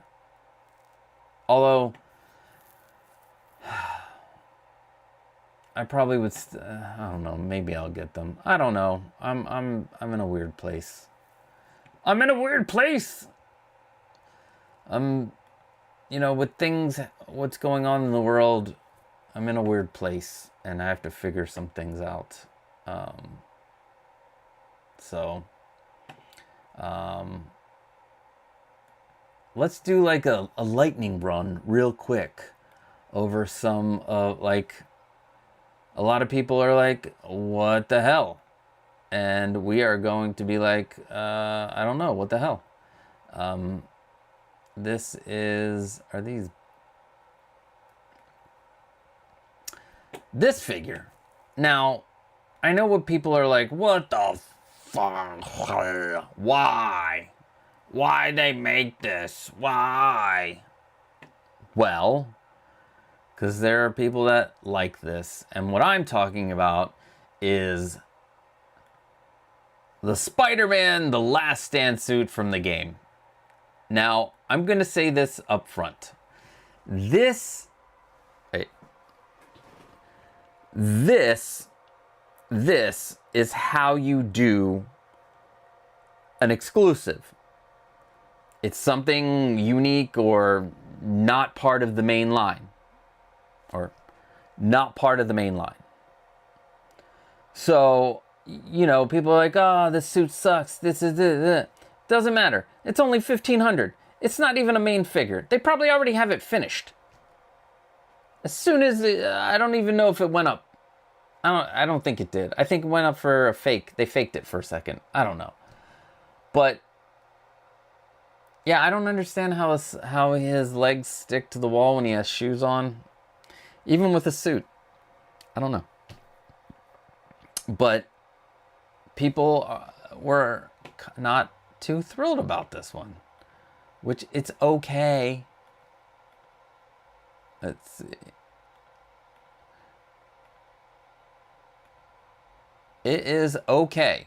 Although, I probably would, I don't know, maybe I'll get them. I don't know. I'm in a weird place. I'm in a weird place! You know, with things, what's going on in the world, I'm in a weird place, and I have to figure some things out. Let's do like a lightning run real quick over some, like, a lot of people are like, what the hell? And we are going to be like, I don't know, what the hell? This is, are these, this figure. Now, I know what people are like, what the fuck? Why? Why they make this? Why? Well, because there are people that like this. And what I'm talking about is the Spider-Man The Last Stand suit from the game. Now, I'm going to say this up front. This is how you do an exclusive. It's something unique or not part of the main line. Or not part of the main line. So, you know, people are like, oh, this suit sucks. This is it. Doesn't matter. It's only $1,500. It's not even a main figure. They probably already have it finished. As soon as I don't even know if it went up. I don't think it did. I think it went up for a fake. They faked it for a second. I don't know. But yeah, I don't understand how his legs stick to the wall when he has shoes on. Even with a suit. I don't know. But people were not too thrilled about this one, which it's okay. Let's see. It is okay.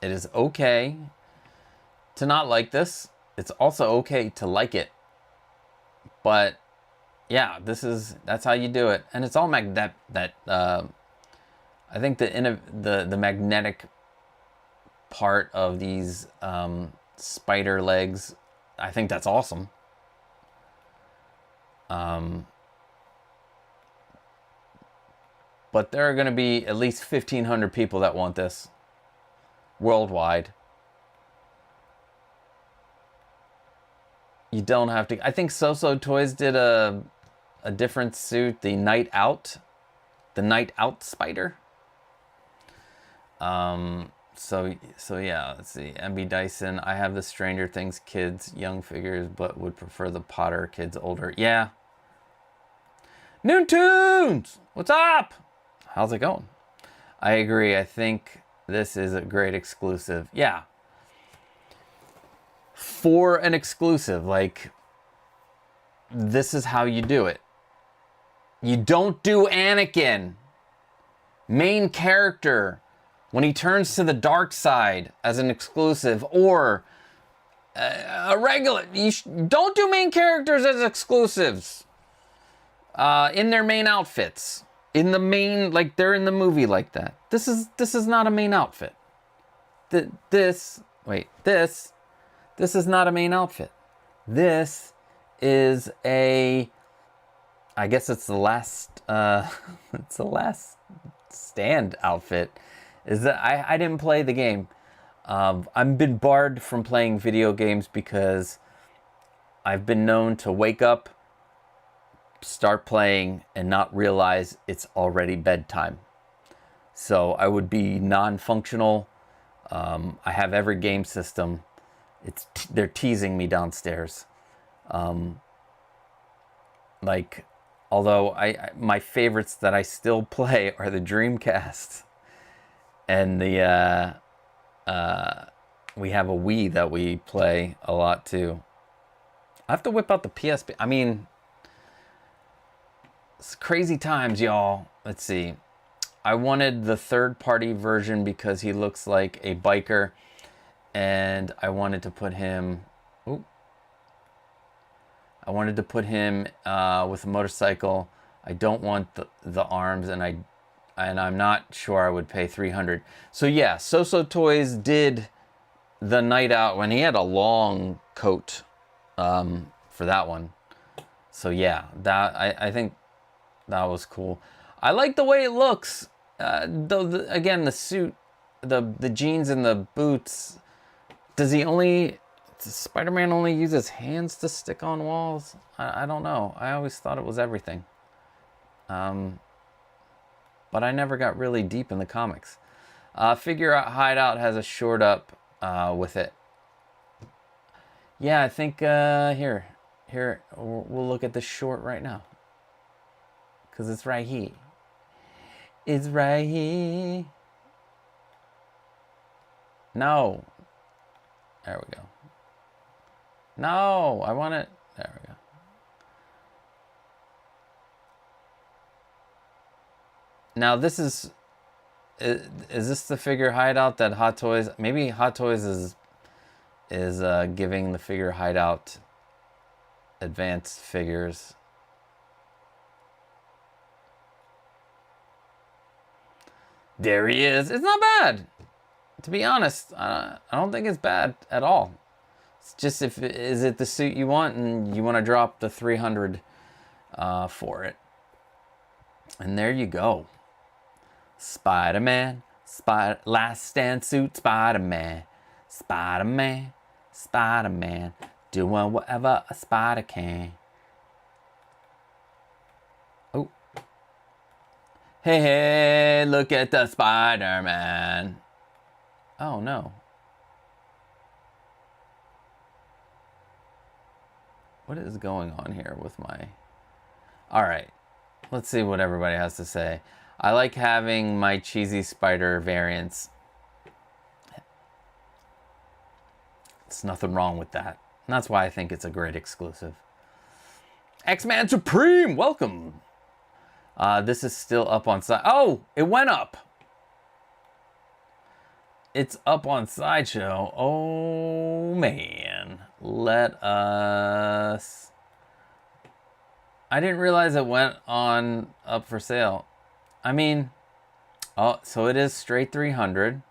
It is okay to not like this. It's also okay to like it. But yeah, that's how you do it. And it's all I think the magnetic part of these spider legs, I think that's awesome. But there are going to be at least 1,500 people that want this worldwide. You don't have to. I think So Toys did a different suit, the Night Out spider. So yeah, let's see. MB Dyson, I have the Stranger Things kids, young figures, but would prefer the Potter kids older. Yeah. Noon Tunes, what's up? How's it going? I agree. I think this is a great exclusive. Yeah. For an exclusive, like, this is how you do it. You don't do Anakin, main character, when he turns to the dark side as an exclusive, or a regular. Don't do main characters as exclusives in their main outfits. In the main, like they're in the movie like that. This is not a main outfit. This is not a main outfit. This is a, I guess it's the last, it's the last stand outfit. Is that I didn't play the game. I've been barred from playing video games because I've been known to wake up, start playing, and not realize it's already bedtime. So I would be non-functional. I have every game system. They're teasing me downstairs. Like, although my favorites that I still play are the Dreamcast and the we have a Wii that we play a lot too. I have to whip out the PSP. I mean, it's crazy times, y'all. Let's see. I wanted the third-party version because he looks like a biker, and I wanted to put him. I wanted to put him with a motorcycle. I don't want the arms, and I'm not sure I would pay $300. So yeah, So Toys did the Night Out when he had a long coat for that one. So yeah, that I think that was cool. I like the way it looks. Though again, the suit, the jeans and the boots. Does Spider-Man only use his hands to stick on walls? I don't know. I always thought it was everything. But I never got really deep in the comics. Figure Hideout has a short up with it. Yeah, I think here we'll look at the short right now. Because it's right here. It's right here. No. There we go. No, I want it. There we go. Now this is this the Figure Hideout that Hot Toys? Maybe Hot Toys is giving the Figure Hideout advanced figures. There he is. It's not bad. To be honest, I don't think it's bad at all. It's just is it the suit you want and you want to drop the $300 for it. And there you go. Spider-Man, last stand suit, Spider-Man, Spider-Man, Spider-Man, doing whatever a spider can. Oh. Hey, look at the Spider-Man. Oh no. What is going on here with my... All right. Let's see what everybody has to say. I like having my cheesy spider variants. There's nothing wrong with that. And that's why I think it's a great exclusive. X-Man Supreme, welcome. This is still up on side. Oh, it went up. It's up on Sideshow. Oh man, let us. I didn't realize it went on up for sale. I mean, oh, so it is straight 300,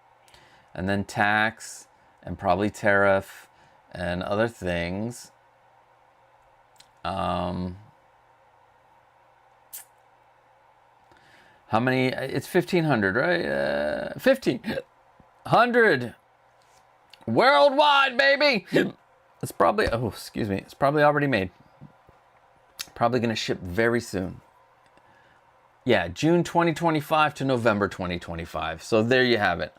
and then tax and probably tariff and other things. How many? It's 1,500, right? 1,500 worldwide, baby. It's probably, oh, excuse me. It's probably already made. Probably going to ship very soon. Yeah, June 2025 to November 2025. So there you have it.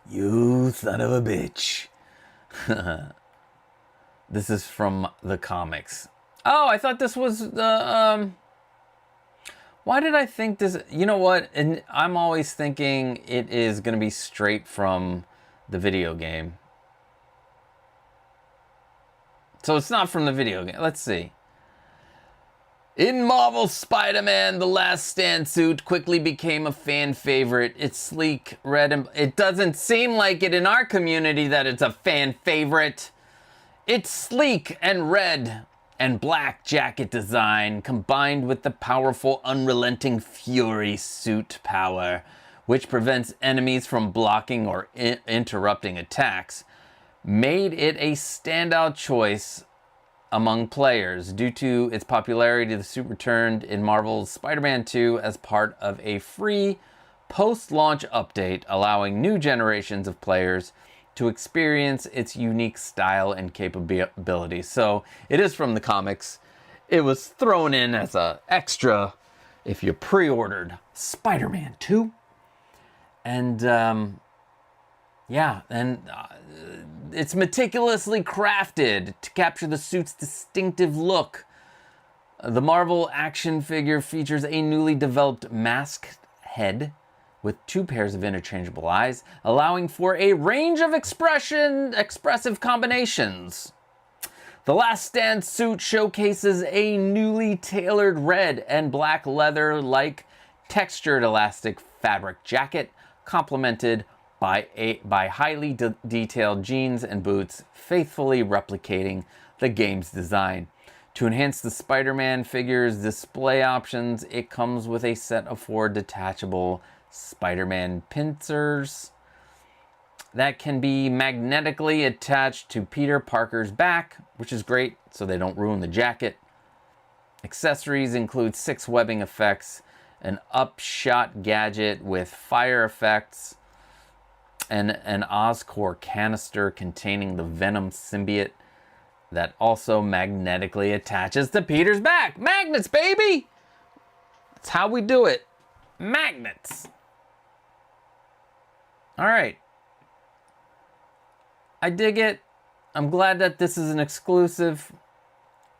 You son of a bitch. This is from the comics. Oh, I thought this was the, why did I think this, you know what? And I'm always thinking it is going to be straight from the video game. So it's not from the video game. Let's see. In Marvel's Spider-Man, the Last Stand suit quickly became a fan favorite. It's sleek, red, and it doesn't seem like it in our community that it's a fan favorite. It's sleek and red and black jacket design combined with the powerful unrelenting fury suit power, which prevents enemies from blocking or interrupting attacks, made it a standout choice among players. Due to its popularity, the suit returned in Marvel's Spider-Man 2 as part of a free post-launch update, allowing new generations of players to experience its unique style and capabilities. So it is from the comics. It was thrown in as an extra if you pre-ordered Spider-Man 2. And yeah, and it's meticulously crafted to capture the suit's distinctive look. The Marvel action figure features a newly developed masked head with 2 pairs of interchangeable eyes, allowing for a range of expressive combinations. The Last Stand suit showcases a newly tailored red and black leather-like textured elastic fabric jacket, complemented by highly detailed jeans and boots, faithfully replicating the game's design. To enhance the Spider-Man figure's display options, it comes with a set of 4 detachable Spider-Man pincers that can be magnetically attached to Peter Parker's back, which is great so they don't ruin the jacket. Accessories include 6 webbing effects, an upshot gadget with fire effects, and an Oscorp canister containing the Venom symbiote that also magnetically attaches to Peter's back. Magnets, baby! That's how we do it. Magnets. All right. I dig it. I'm glad that this is an exclusive.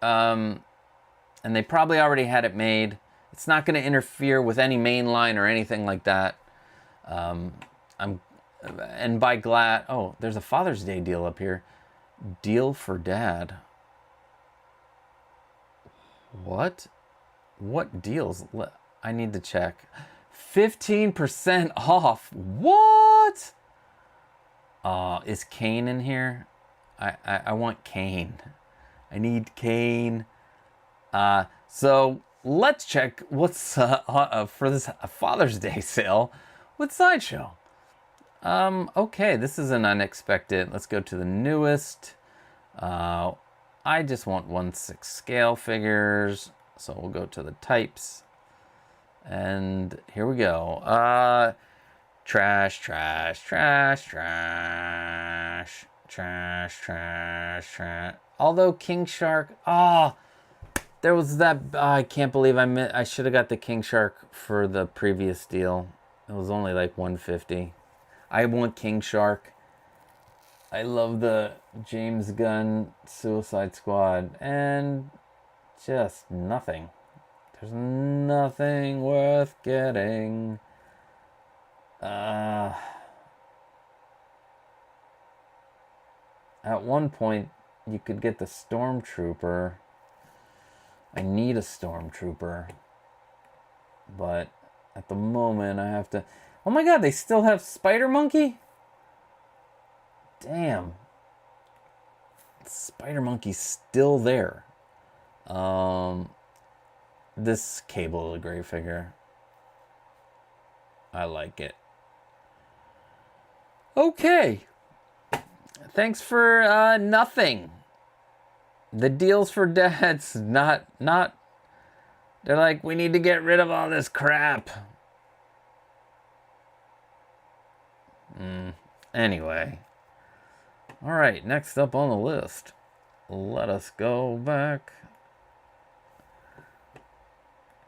And they probably already had it made. It's not going to interfere with any mainline or anything like that. And by glad... Oh, there's a Father's Day deal up here. Deal for Dad. What? What deals? I need to check. 15% off. What? Is Kane in here? I want Kane. I need Kane. So let's check what's for this Father's Day sale with Sideshow. Okay, this is an unexpected. Let's go to the newest. I just want 1/6 scale figures. So we'll go to the types. And here we go. Trash, trash, trash, trash, trash, trash, trash. Although King Shark, there was that, I can't believe I should have got the King Shark for the previous deal. It was only like $150. I want King Shark. I love the James Gunn Suicide Squad, and just nothing. There's nothing worth getting. At one point, you could get the Stormtrooper. I need a Stormtrooper. But at the moment, I have to... Oh my god, they still have Spider Monkey? Damn. Spider Monkey's still there. This Cable is a great figure. I like it. Okay. Thanks for nothing. The deals for dads, not. They're like, we need to get rid of all this crap. Anyway. All right, next up on the list. Let us go back.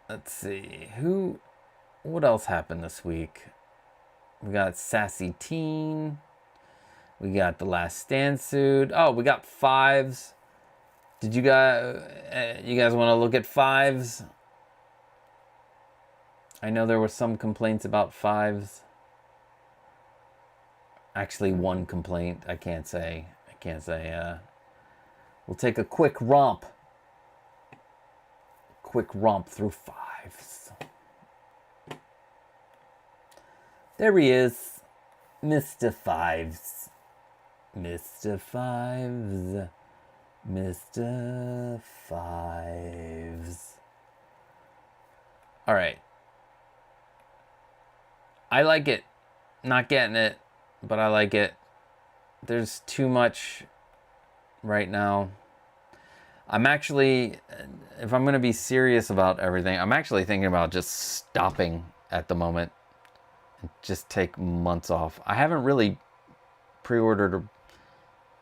Let's see. What else happened this week? We got Sassy Teen. We got The Last Stand suit. Oh, we got Fives. Did you guys want to look at Fives? I know there were some complaints about Fives. Actually, one complaint. I can't say. We'll take a quick romp. Quick romp through Fives. There he is. Mr. Fives. Mr. Fives. Mr. Fives. All right. I like it. Not getting it, but I like it. There's too much right now. I'm actually, if I'm going to be serious about everything, I'm actually thinking about just stopping at the moment and just take months off. I haven't really pre-ordered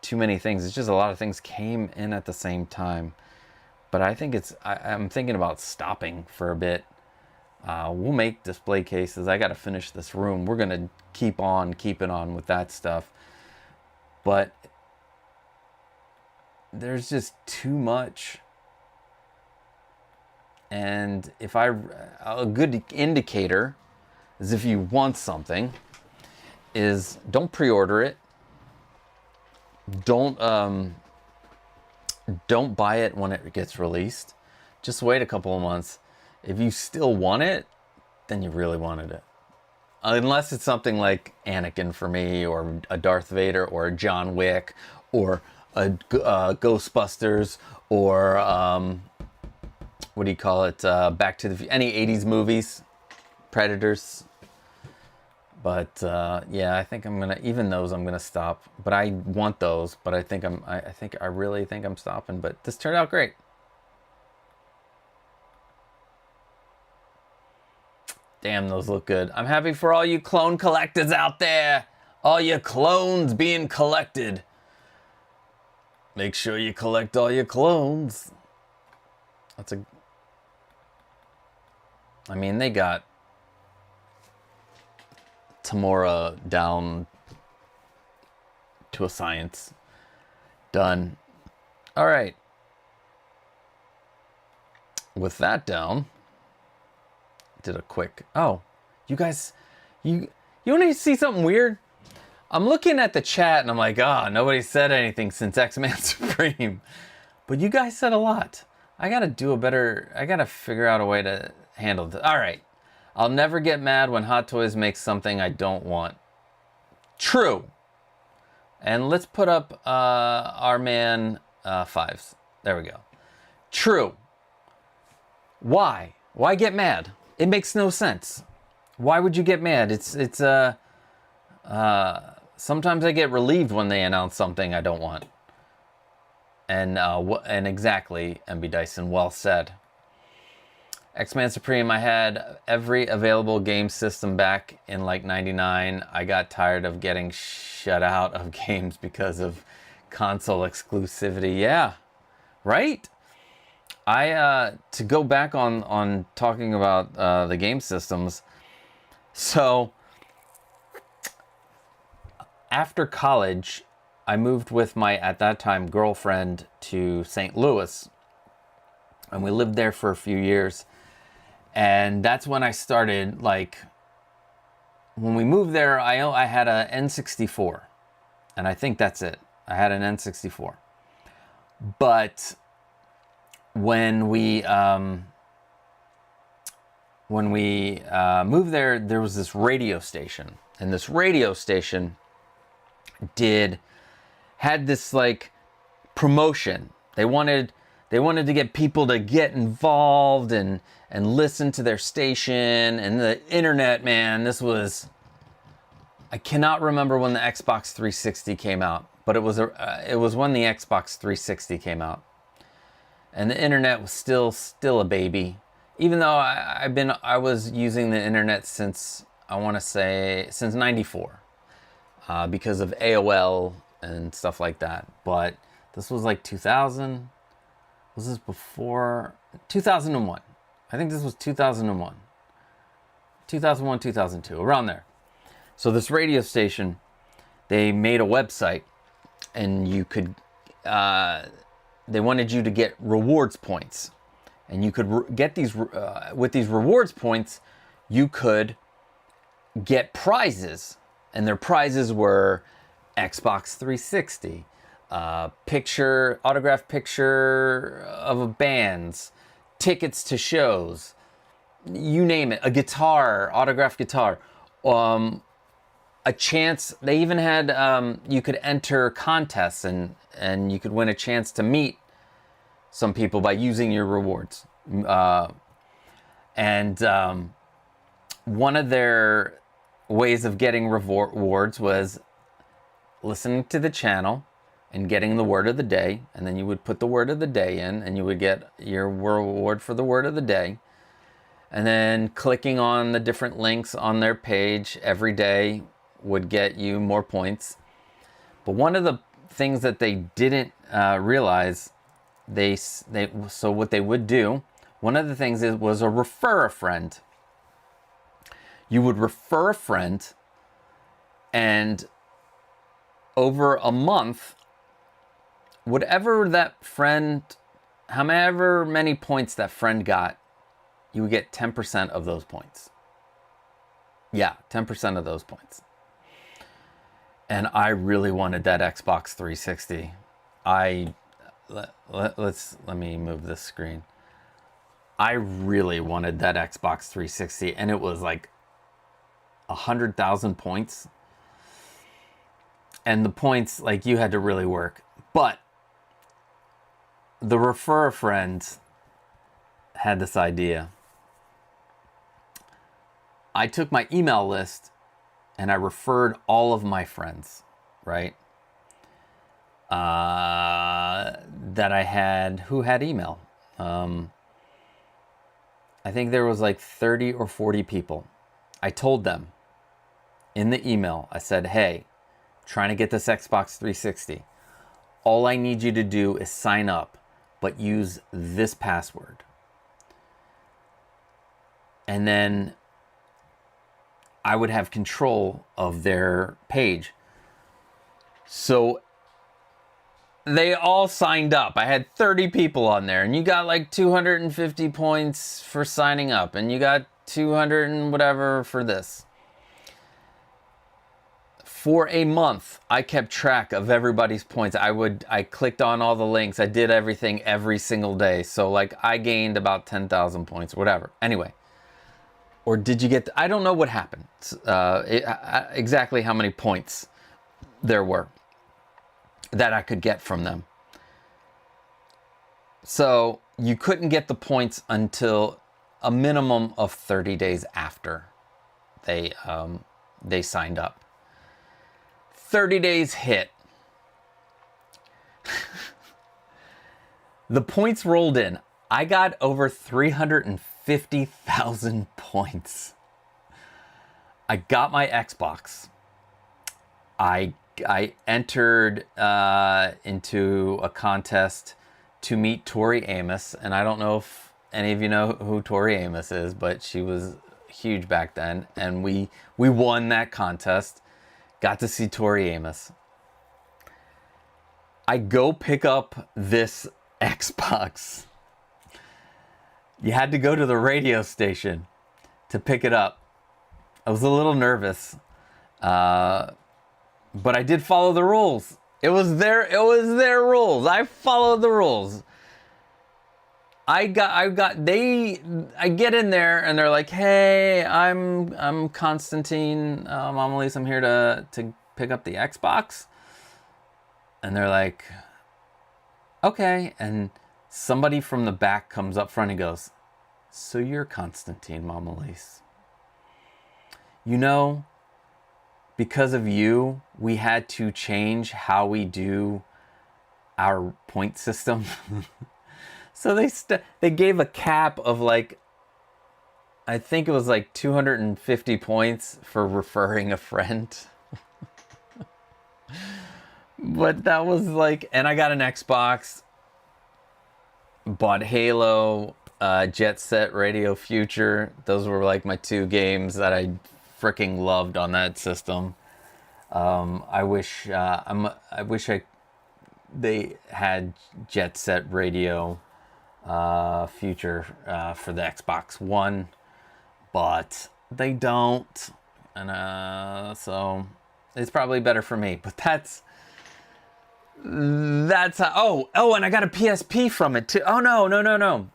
too many things. It's just a lot of things came in at the same time. But I think I'm thinking about stopping for a bit. We'll make display cases. I got to finish this room. We're going to keep on keeping on with that stuff. But there's just too much. And a good indicator is if you want something is don't pre-order it. Don't buy it when it gets released. Just wait a couple of months. If you still want it, then you really wanted it. Unless it's something like Anakin for me, or a Darth Vader, or a John Wick, or a Ghostbusters, or what do you call it? Back to the any 80s movies, Predators. But yeah, I think I'm gonna, even those I'm gonna stop. But I want those. But I really think I'm stopping. But this turned out great. Damn, those look good. I'm happy for all you clone collectors out there. All your clones being collected. Make sure you collect all your clones. I mean, they got Tamora down to a science. Done. All right. With that down, did a quick... Oh, you guys, you want to see something weird? I'm looking at the chat and I'm like, nobody said anything since X-Men Supreme. But you guys said a lot. I gotta figure out a way to handle this. All right. I'll never get mad when Hot Toys makes something I don't want. True. And let's put up our man Fives. There we go. True. Why? Why get mad? It makes no sense. Why would you get mad? Sometimes I get relieved when they announce something I don't want. And exactly, MB Dyson, well said. X-Men Supreme, I had every available game system back in like 99. I got tired of getting shut out of games because of console exclusivity. Yeah, right? To go back on talking about the game systems. So after college, I moved with my, at that time, girlfriend to St. Louis. And we lived there for a few years. And that's when I started, like, when we moved there, I had a N64. And I think that's it. I had an N64. But when we moved there, there was this radio station. And this radio station had this like promotion. They wanted to get people to get involved and listen to their station. And the internet, man, this was, I cannot remember when the Xbox 360 came out, but it was when the Xbox 360 came out. And the internet was still a baby. Even though I was using the internet since, I want to say, since '94. Because of AOL and stuff like that. But this was like 2000. Was this before? 2001. I think this was 2001. 2001, 2002, around there. So this radio station, they made a website, and you could, they wanted you to get rewards points. And you could get these, with these rewards points, you could get prizes. And their prizes were Xbox 360, autographed picture of bands, tickets to shows, you name it, a guitar, autographed guitar, a chance. They even had, you could enter contests and you could win a chance to meet some people by using your rewards. One of their ways of getting rewards was listening to the channel and getting the word of the day, and then you would put the word of the day in and you would get your reward for the word of the day, and then clicking on the different links on their page every day would get you more points. But one of the things that they didn't realize, so what they would do, one of the things was a refer a friend. You would refer a friend, and over a month, whatever that friend, however many points that friend got, you would get 10% of those points. Yeah, 10% of those points. And I really wanted that Xbox 360. Let me move this screen. I really wanted that Xbox 360, and it was like 100,000 points. And the points, like, you had to really work. But the refer a friend had this idea. I took my email list and I referred all of my friends, right? That I had, who had email. I think there was like 30 or 40 people. I told them in the email, I said, hey, trying to get this Xbox 360. All I need you to do is sign up, but use this password. And then I would have control of their page. So they all signed up. I had 30 people on there, and you got like 250 points for signing up, and you got 200 and whatever for this. For a month, I kept track of everybody's points. I clicked on all the links. I did everything every single day. So like I gained about 10,000 points, whatever. Anyway, or did you get, I don't know what happened. Exactly how many points there were that I could get from them. So you couldn't get the points until a minimum of 30 days after they signed up. 30 days hit. The points rolled in. I got over 350,000 points. I got my Xbox. I entered into a contest to meet Tori Amos, and I don't know if any of you know who Tori Amos is, but she was huge back then, and we won that contest. Got to see Tori Amos. I go pick up this Xbox. You had to go to the radio station to pick it up. I was a little nervous, but I did follow the rules. It was their rules. I followed the rules. I get in there and they're like, "Hey, I'm Constantine. Mama Lisa, I'm here to pick up the Xbox." And they're like, "Okay." And somebody from the back comes up front and goes, "So you're Constantine, Mama Lisa. You know, because of you, we had to change how we do our point system." So they gave a cap of like, I think it was like 250 points for referring a friend. But that was like, and I got an Xbox, bought Halo, Jet Set Radio Future. Those were like my 2 games that I freaking loved on that system. I wish they had Jet Set Radio Future for the Xbox One, but they don't, and so it's probably better for me. But that's and I got a PSP from it too. Oh no,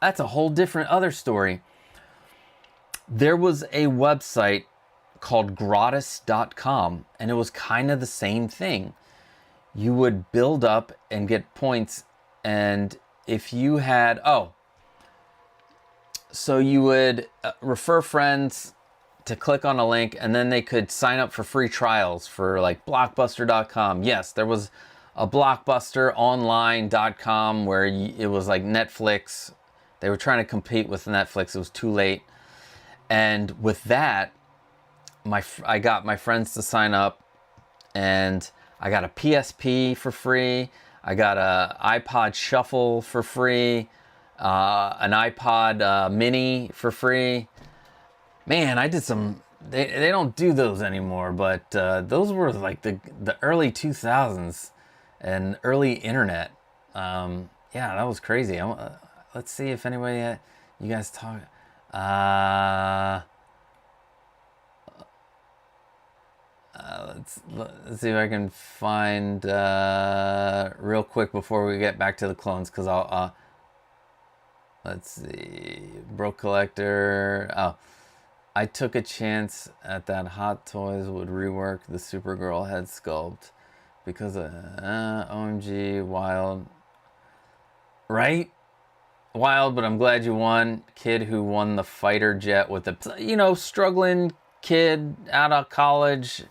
that's a whole different other story. There was a website called gratis.com, and it was kind of the same thing. You would build up and get points, and if you had, so you would refer friends to click on a link, and then they could sign up for free trials for like blockbuster.com. Yes, there was a blockbusteronline.com where it was like Netflix. They were trying to compete with Netflix. It was too late. And with that, I got my friends to sign up, and I got a PSP for free. I got a iPod Shuffle for free, an iPod Mini for free. Man, I did some. They don't do those anymore, but those were like the early 2000s and early internet. Yeah, that was crazy. Let's see if anybody you guys talk. Let's see if I can find real quick before we get back to the clones, because I'll let's see, Broke Collector. Oh, I took a chance at that Hot Toys would rework the Supergirl head sculpt because OMG, wild, right? Wild, but I'm glad you won. Kid who won the fighter jet with the, struggling kid out of college,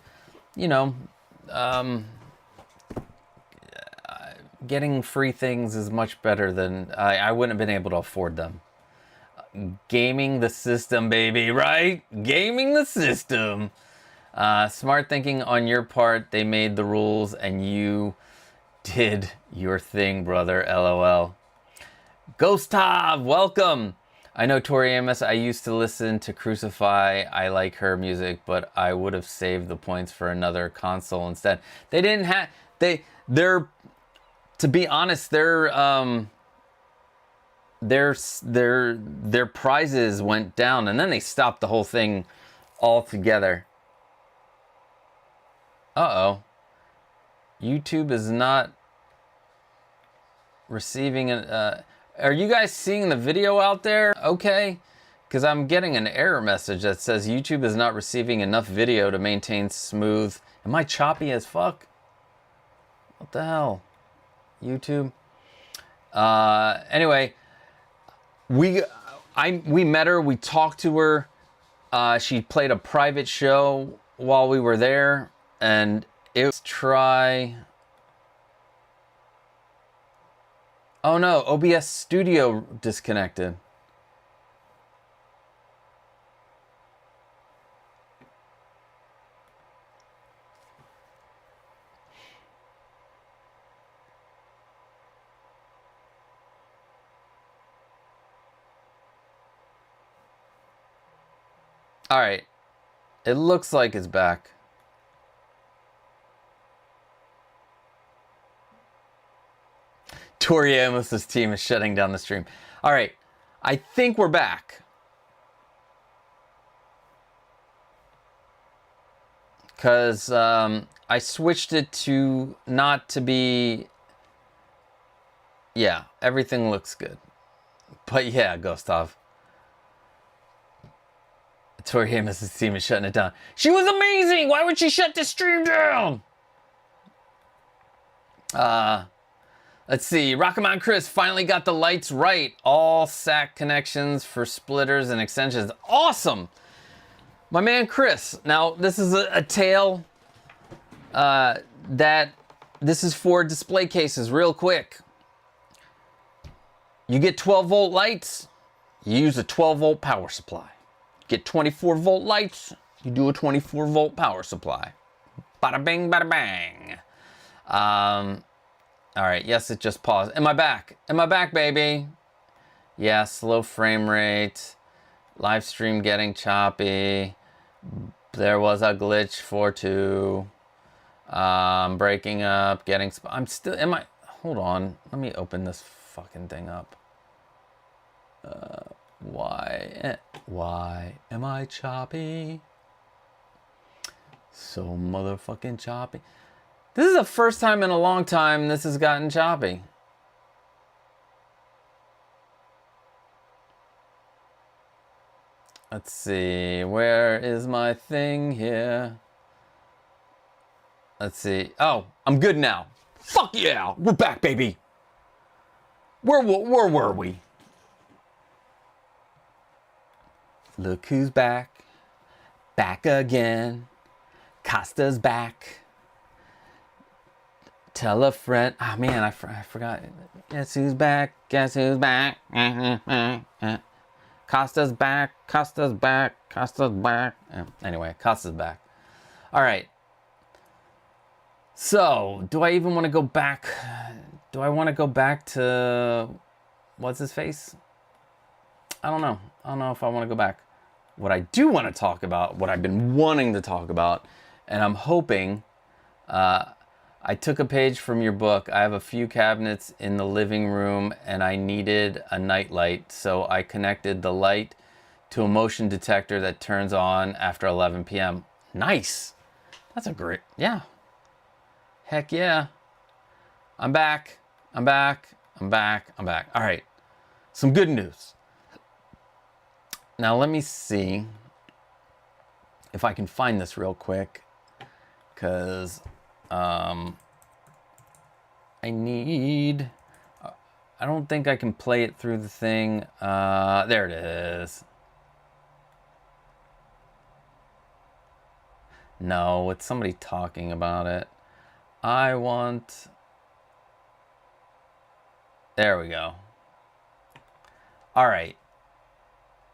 getting free things is much better than I wouldn't have been able to afford them. Gaming the system, baby, right? Gaming the system. Smart thinking on your part. They made the rules and you did your thing, brother. LOL. Ghost Tav, welcome. I know Tori Amos. I used to listen to Crucify. I like her music, but I would have saved the points for another console instead. They didn't have. They're. To be honest, their prizes went down, and then they stopped the whole thing altogether. Uh-oh. YouTube is not receiving an. Are you guys seeing the video out there? Okay. Because I'm getting an error message that says YouTube is not receiving enough video to maintain smooth. Am I choppy as fuck? What the hell? YouTube? Anyway, we met her. We talked to her. She played a private show while we were there. And it was try... Oh no, OBS Studio disconnected. All right, it looks like it's back. Tori Amos's team is shutting down the stream. All right, I think we're back. Because I switched it to not to be... Yeah, everything looks good. But yeah, Gustav. Tori Amos's team is shutting it down. She was amazing! Why would she shut the stream down? Let's see. Rocketman Chris finally got the lights right. All SAC connections for splitters and extensions. Awesome! My man Chris. Now, this is a tale that this is for display cases real quick. You get 12 volt lights, you use a 12 volt power supply. Get 24 volt lights, you do a 24 volt power supply. Bada bing, bada bang. All right, yes, it just paused. Am I back? Am I back, baby? Yeah, slow frame rate. Live stream getting choppy. There was a glitch for 2. Breaking up, getting... I'm still... Am I... Hold on. Let me open this fucking thing up. Why am I choppy? So motherfucking choppy. This is the first time in a long time this has gotten choppy. Let's see, where is my thing here? Let's see. Oh, I'm good now. Fuck yeah, we're back, baby. Where were we? Look who's back. Back again. Costa's back. Tell a friend. Oh man, I forgot. Guess who's back? Guess who's back? Costa's back. Costa's back. Costa's back. Anyway, Costa's back. All right. So, do I even want to go back? Do I want to go back to what's his face? I don't know. I don't know if I want to go back. What I do want to talk about, what I've been wanting to talk about, and I'm hoping, I took a page from your book. I have a few cabinets in the living room and I needed a night light. So I connected the light to a motion detector that turns on after 11 p.m. Nice. That's a great, yeah. Heck yeah. I'm back. I'm back. I'm back. I'm back. All right. Some good news. Now let me see if I can find this real quick, because I don't think I can play it through the thing. There it is. No, it's somebody talking about it. There we go. All right.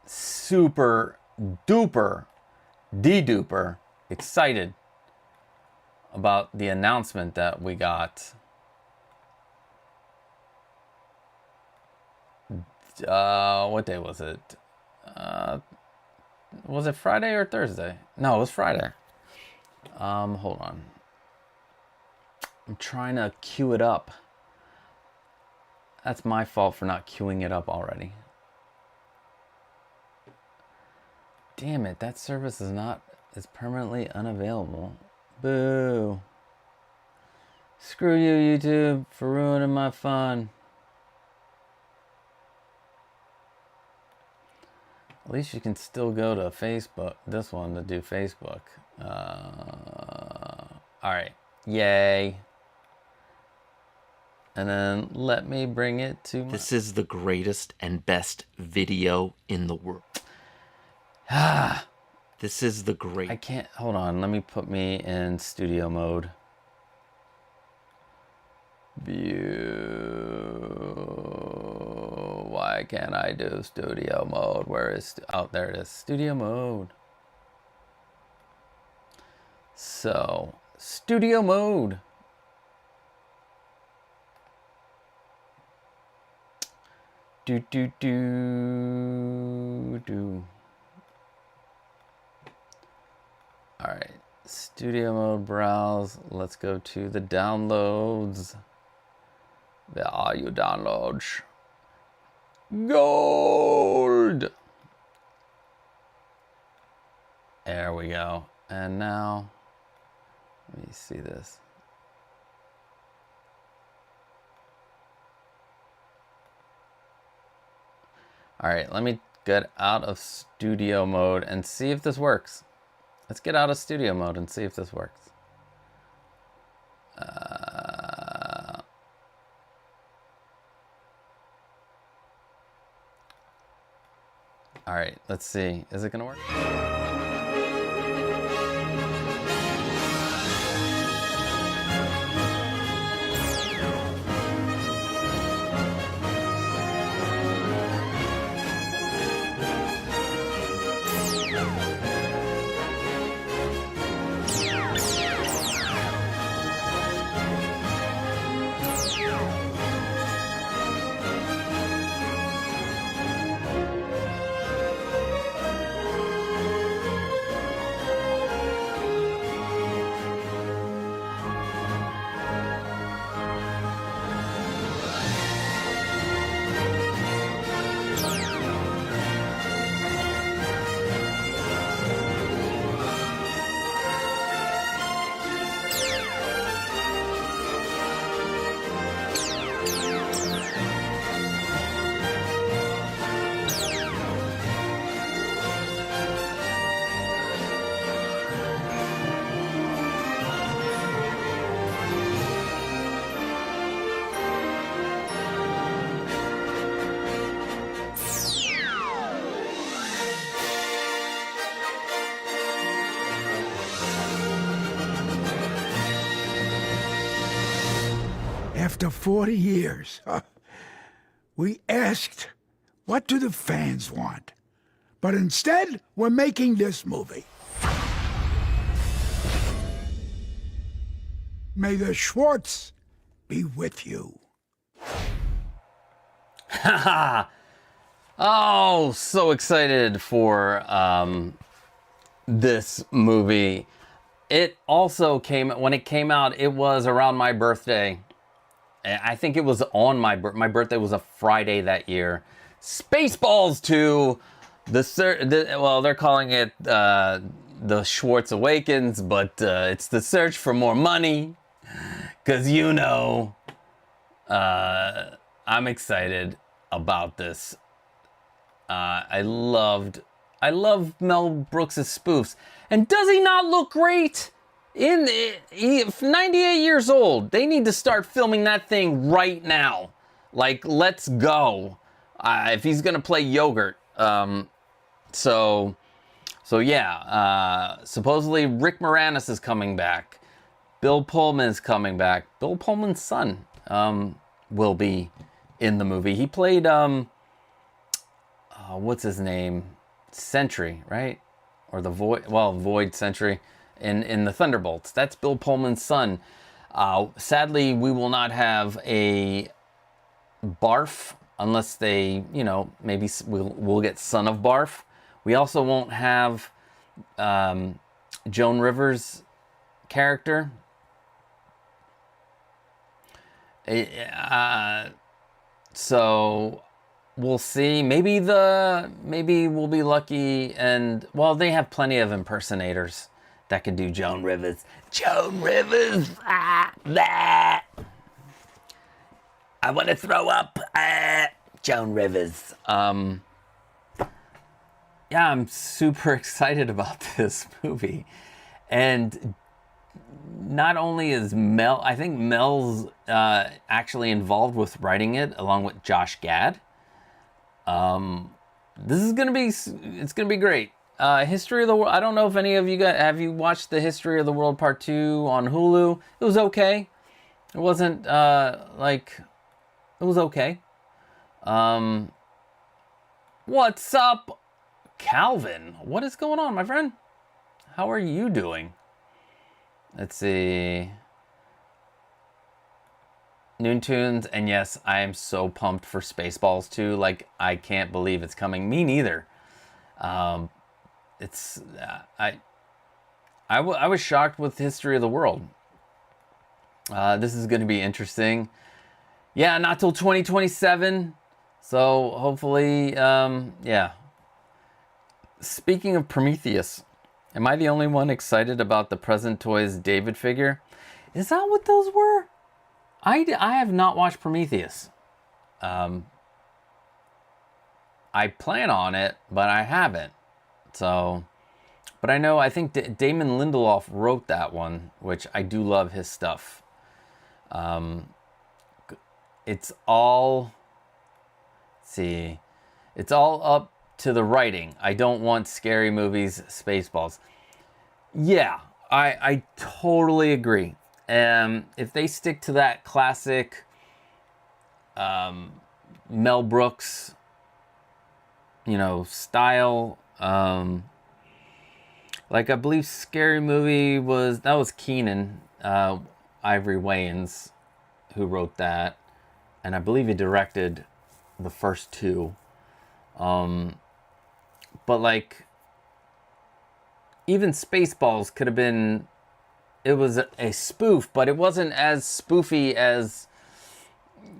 Super duper de-duper excited about the announcement that we got. What day was it? Was it Friday or Thursday? No, it was Friday. Hold on. I'm trying to queue it up. That's my fault for not queuing it up already. Damn it, that service is permanently unavailable. Boo. Screw you, YouTube, for ruining my fun. At least you can still go to Facebook, this one, to do Facebook. Alright, yay. And then let me bring it to my... This is the greatest and best video in the world. This is the great... I can't... Hold on. Let me put me in studio mode. View... Why can't I do studio mode? Where is... Oh, there it is. Studio mode. So, studio mode. Do. All right, studio mode, browse. Let's go to the downloads. Where are you, downloads? Gold! There we go. And now, let me see this. All right, let me get out of studio mode and see if this works. Let's get out of studio mode and see if this works. All right, let's see. Is it gonna work? After 40 years, we asked, what do the fans want? But instead, we're making this movie. May the Schwartz be with you. Oh, so excited for this movie. It also when it came out, it was around my birthday. I think it was on my birthday was a Friday that year. Spaceballs 2, well, they're calling it the Schwartz Awakens, but it's the search for more money. Cause I'm excited about this. I love Mel Brooks' spoofs, and does he not look great? He's 98 years old. They need to start filming that thing right now. Like, let's go. If he's gonna play yogurt. So yeah. Supposedly Rick Moranis is coming back. Bill Pullman is coming back. Bill Pullman's son will be in the movie. He played what's his name? Sentry, right? Or the Void Sentry. In the Thunderbolts. That's Bill Pullman's son. Sadly, we will not have a Barf unless they, maybe we'll get Son of Barf. We also won't have Joan Rivers' character. So we'll see. Maybe we'll be lucky, and well, they have plenty of impersonators that can do Joan Rivers. Joan Rivers! I want to throw up. Joan Rivers. Yeah, I'm super excited about this movie. And not only is I think Mel's actually involved with writing it, along with Josh Gad. This is it's gonna be great. History of the World. I don't know if any of you guys have you watched the History of the World Part 2 on Hulu. It was okay. It wasn't it was okay. What's up, Calvin? What is going on, my friend? How are you doing? Let's see. Noon Tunes, and yes, I am so pumped for Spaceballs 2. Like, I can't believe it's coming. Me neither. I was shocked with History of the World. This is going to be interesting. Yeah, not till 2027. So hopefully, yeah. Speaking of Prometheus, am I the only one excited about the Present Toys David figure? Is that what those were? I have not watched Prometheus. I plan on it, but I haven't. So, but I think Damon Lindelof wrote that one, which I do love his stuff. It's all, let's see, it's all up to the writing. I don't want scary movies, Spaceballs. Yeah, I totally agree. If they stick to that classic Mel Brooks, style, like I believe Scary Movie was Keenan Ivory Wayans who wrote that, and I believe he directed the first two. But like, even Spaceballs could have been, it was a spoof, but it wasn't as spoofy as,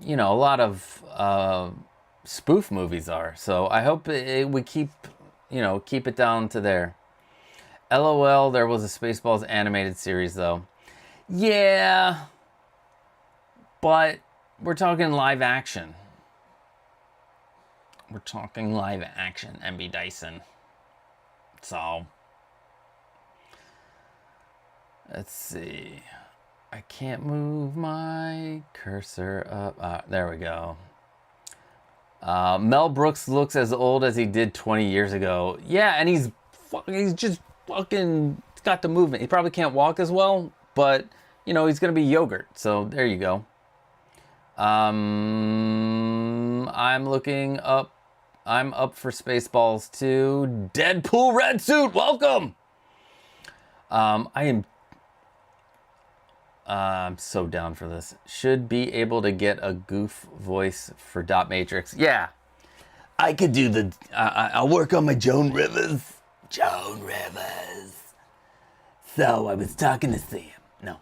a lot of spoof movies are. So I hope we keep it down to there. LOL, there was a Spaceballs animated series though. Yeah, but we're talking live action. We're talking live action, MB Dyson. So, let's see. I can't move my cursor up. There we go. Mel Brooks looks as old as he did 20 years ago. Yeah, and he's just fucking got the movement. He probably can't walk as well, but, he's going to be yogurt. So, there you go. I'm looking up. I'm up for Spaceballs 2. Deadpool red suit, welcome! I'm so down for this. Should be able to get a goof voice for Dot Matrix. Yeah, I could do the, I'll work on my Joan Rivers. Joan Rivers. So I was talking to Sam. No.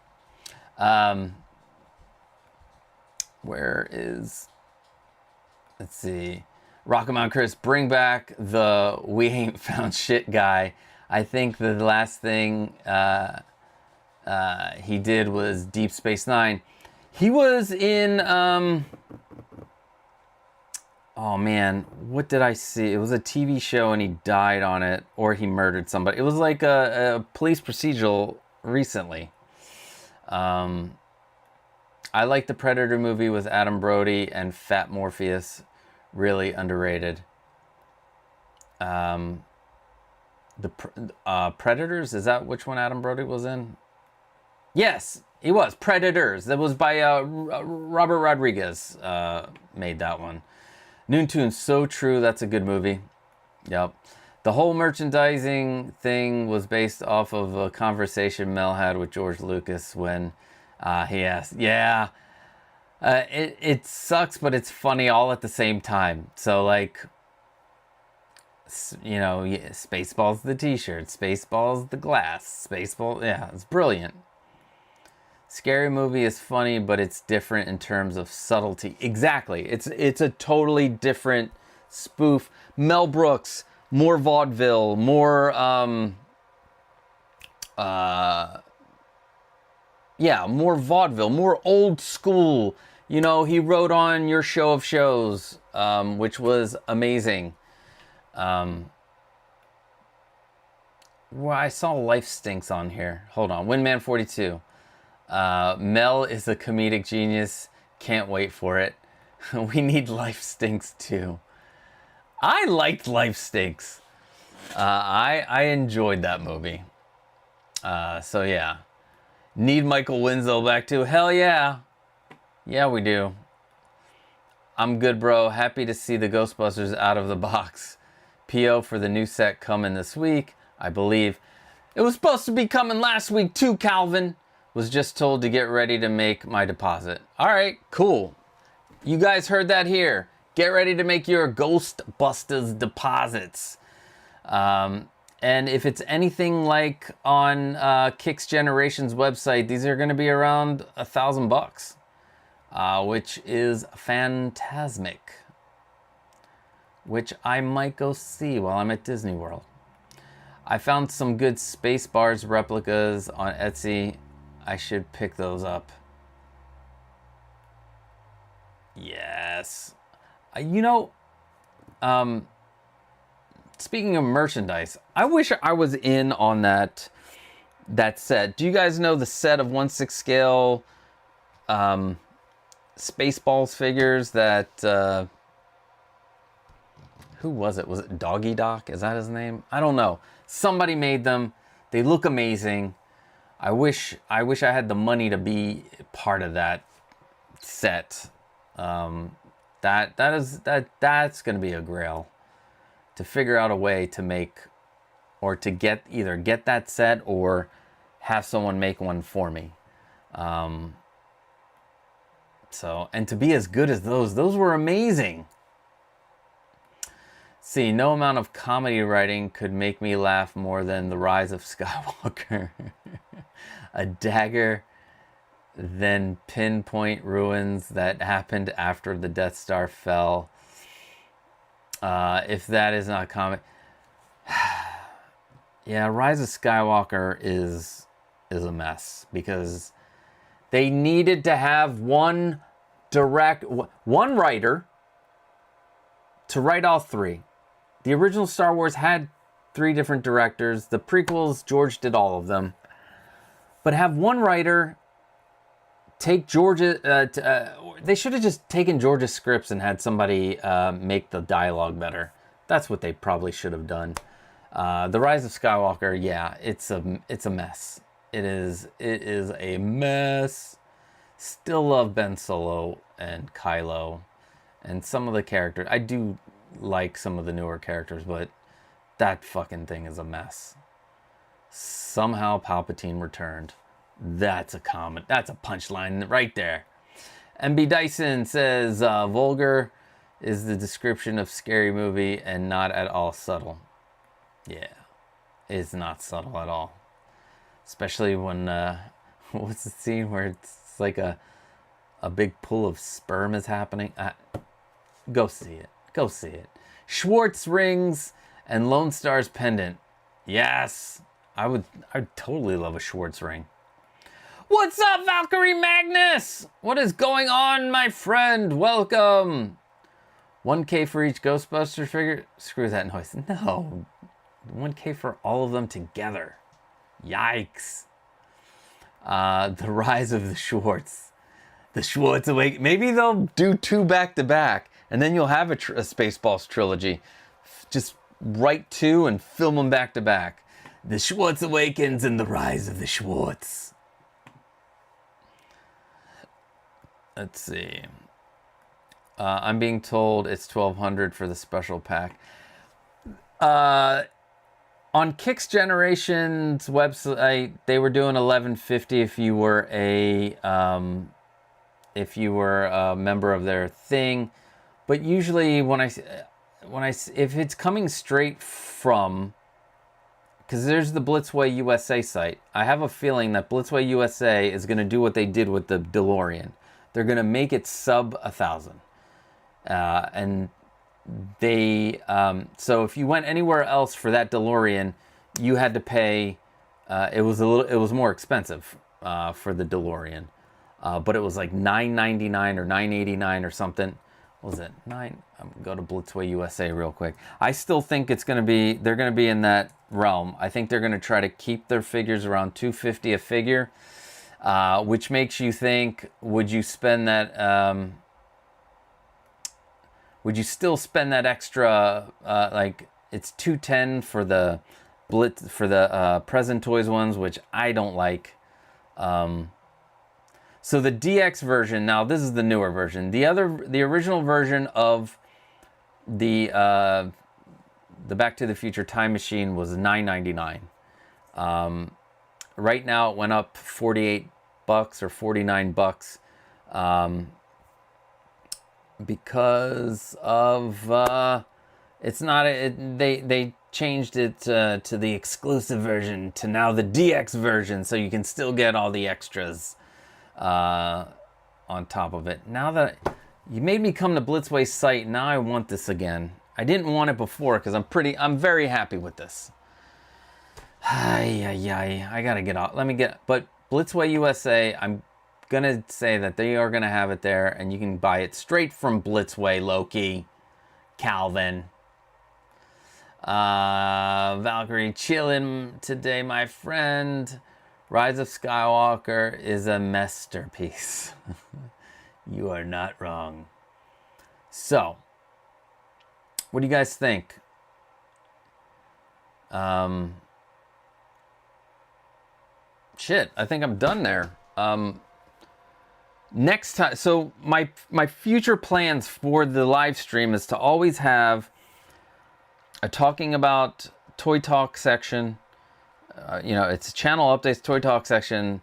Where is, let's see. Rock'em Chris, bring back the we ain't found shit guy. I think the last thing he did was Deep Space Nine. He was in, oh man, what did I see? It was a TV show and he died on it, or he murdered somebody. It was like a police procedural recently. I like the Predator movie with Adam Brody and Fat Morpheus. Really underrated. The Predators, is that which one Adam Brody was in? Yes, he was. Predators. That was by Robert Rodriguez. Made that one. Noon Tune, so true. That's a good movie. Yep. The whole merchandising thing was based off of a conversation Mel had with George Lucas when he asked, yeah, it sucks, but it's funny all at the same time. So like, Spaceballs the t-shirt, Spaceballs the glass, Spaceball, yeah, it's brilliant. Scary Movie is funny, but it's different in terms of subtlety. Exactly, it's a totally different spoof. Mel Brooks, more vaudeville, more more vaudeville, more old school. He wrote on Your Show of Shows, which was amazing. Well, I saw Life Stinks on here. Hold on, Windman 42. Mel is a comedic genius. Can't wait for it. We need Life Stinks too. I liked Life Stinks. I enjoyed that movie. So yeah. Need Michael Winslow back too? Hell yeah. Yeah, we do. I'm good, bro. Happy to see the Ghostbusters out of the box. PO for the new set coming this week, I believe. It was supposed to be coming last week too, Calvin. Was just told to get ready to make my deposit. All right, cool. You guys heard that here. Get ready to make your Ghostbusters deposits. And if it's anything like on Kicks Generation's website, these are going to be around $1,000. which is Phantasmic, which I might go see while I'm at Disney World. I found some good Spaceballs replicas on Etsy. I should pick those up. Yes. You know, speaking of merchandise, I wish I was in on that set. Do you guys know the set of 1/6 scale Spaceballs figures that who was it? Was it Doggy Doc? Is that his name? I don't know. Somebody made them. They look amazing. I wish I had the money to be part of that set. That's gonna be a grail, to figure out a way to make, or to get, either get that set or have someone make one for me. So, and to be as good as those were amazing. See, no amount of comedy writing could make me laugh more than The Rise of Skywalker. A dagger, then pinpoint ruins that happened after the Death Star fell. If that is not comedy. Yeah, Rise of Skywalker is a mess, because they needed to have one writer to write all three. The original Star Wars had 3 different directors. The prequels, George did all of them. But have one writer take George's... they should have just taken George's scripts and had somebody make the dialogue better. That's what they probably should have done. The Rise of Skywalker, yeah, it's a mess. It is a mess. Still love Ben Solo and Kylo and some of the characters. I do like some of the newer characters, but that fucking thing is a mess. Somehow Palpatine returned. That's a comment. That's a punchline right there. MB Dyson says, vulgar is the description of scary movie and not at all subtle. Yeah, it's not subtle at all. Especially when, what's the scene where it's like a big pool of sperm is happening? Go see it. Go see it. Schwartz rings and Lone Star's pendant. Yes, I'd totally love a Schwartz ring. What's up, Valkyrie Magnus? What is going on, my friend? Welcome. 1K for each Ghostbuster figure? Screw that noise. No. 1K for all of them together. Yikes. The Rise of the Schwartz. The Schwartz Awake. Maybe they'll do 2 back-to-back, and then you'll have a Spaceballs trilogy. Just write 2 and film them back-to-back. The Schwartz Awakens and the Rise of the Schwartz. Let's see. I'm being told it's $1,200 for the special pack. On Kix Generation's website, they were doing $11.50 if you were a member of their thing. But usually if it's coming straight from, because there's the Blitzway USA site, I have a feeling that Blitzway USA is going to do what they did with the DeLorean. They're going to make it sub 1,000. And they, so if you went anywhere else for that DeLorean, you had to pay, it was more expensive for the DeLorean. But it was like $9.99 or $9.89 or something. What was it? I'm gonna go to Blitzway USA real quick. I still think they're gonna be in that realm. I think they're gonna try to keep their figures around $250 a figure, which makes you think, would you spend that, would you still spend that extra, like it's $210 for the present Toys ones, which I don't like. So the DX version, now this is the newer version. The original version of the Back to the Future Time Machine was $9.99. Right now it went up $48 or $49. Because of it's not they changed it to the exclusive version to now the DX version, so you can still get all the extras. on top of it. Now that you made me come to Blitzway's site, now I want this again. I didn't want it before because I'm very happy with this. I gotta get off. But Blitzway USA, I'm gonna say that they are gonna have it there, and you can buy it straight from Blitzway. Loki, Calvin, Valkyrie, chilling today, my friend. Rise of Skywalker is a masterpiece. You are not wrong. So, what do you guys think? Shit, I think I'm done there. Next time, so my future plans for the live stream is to always have a talking about Toy Talk section. It's channel updates, Toy Talk section,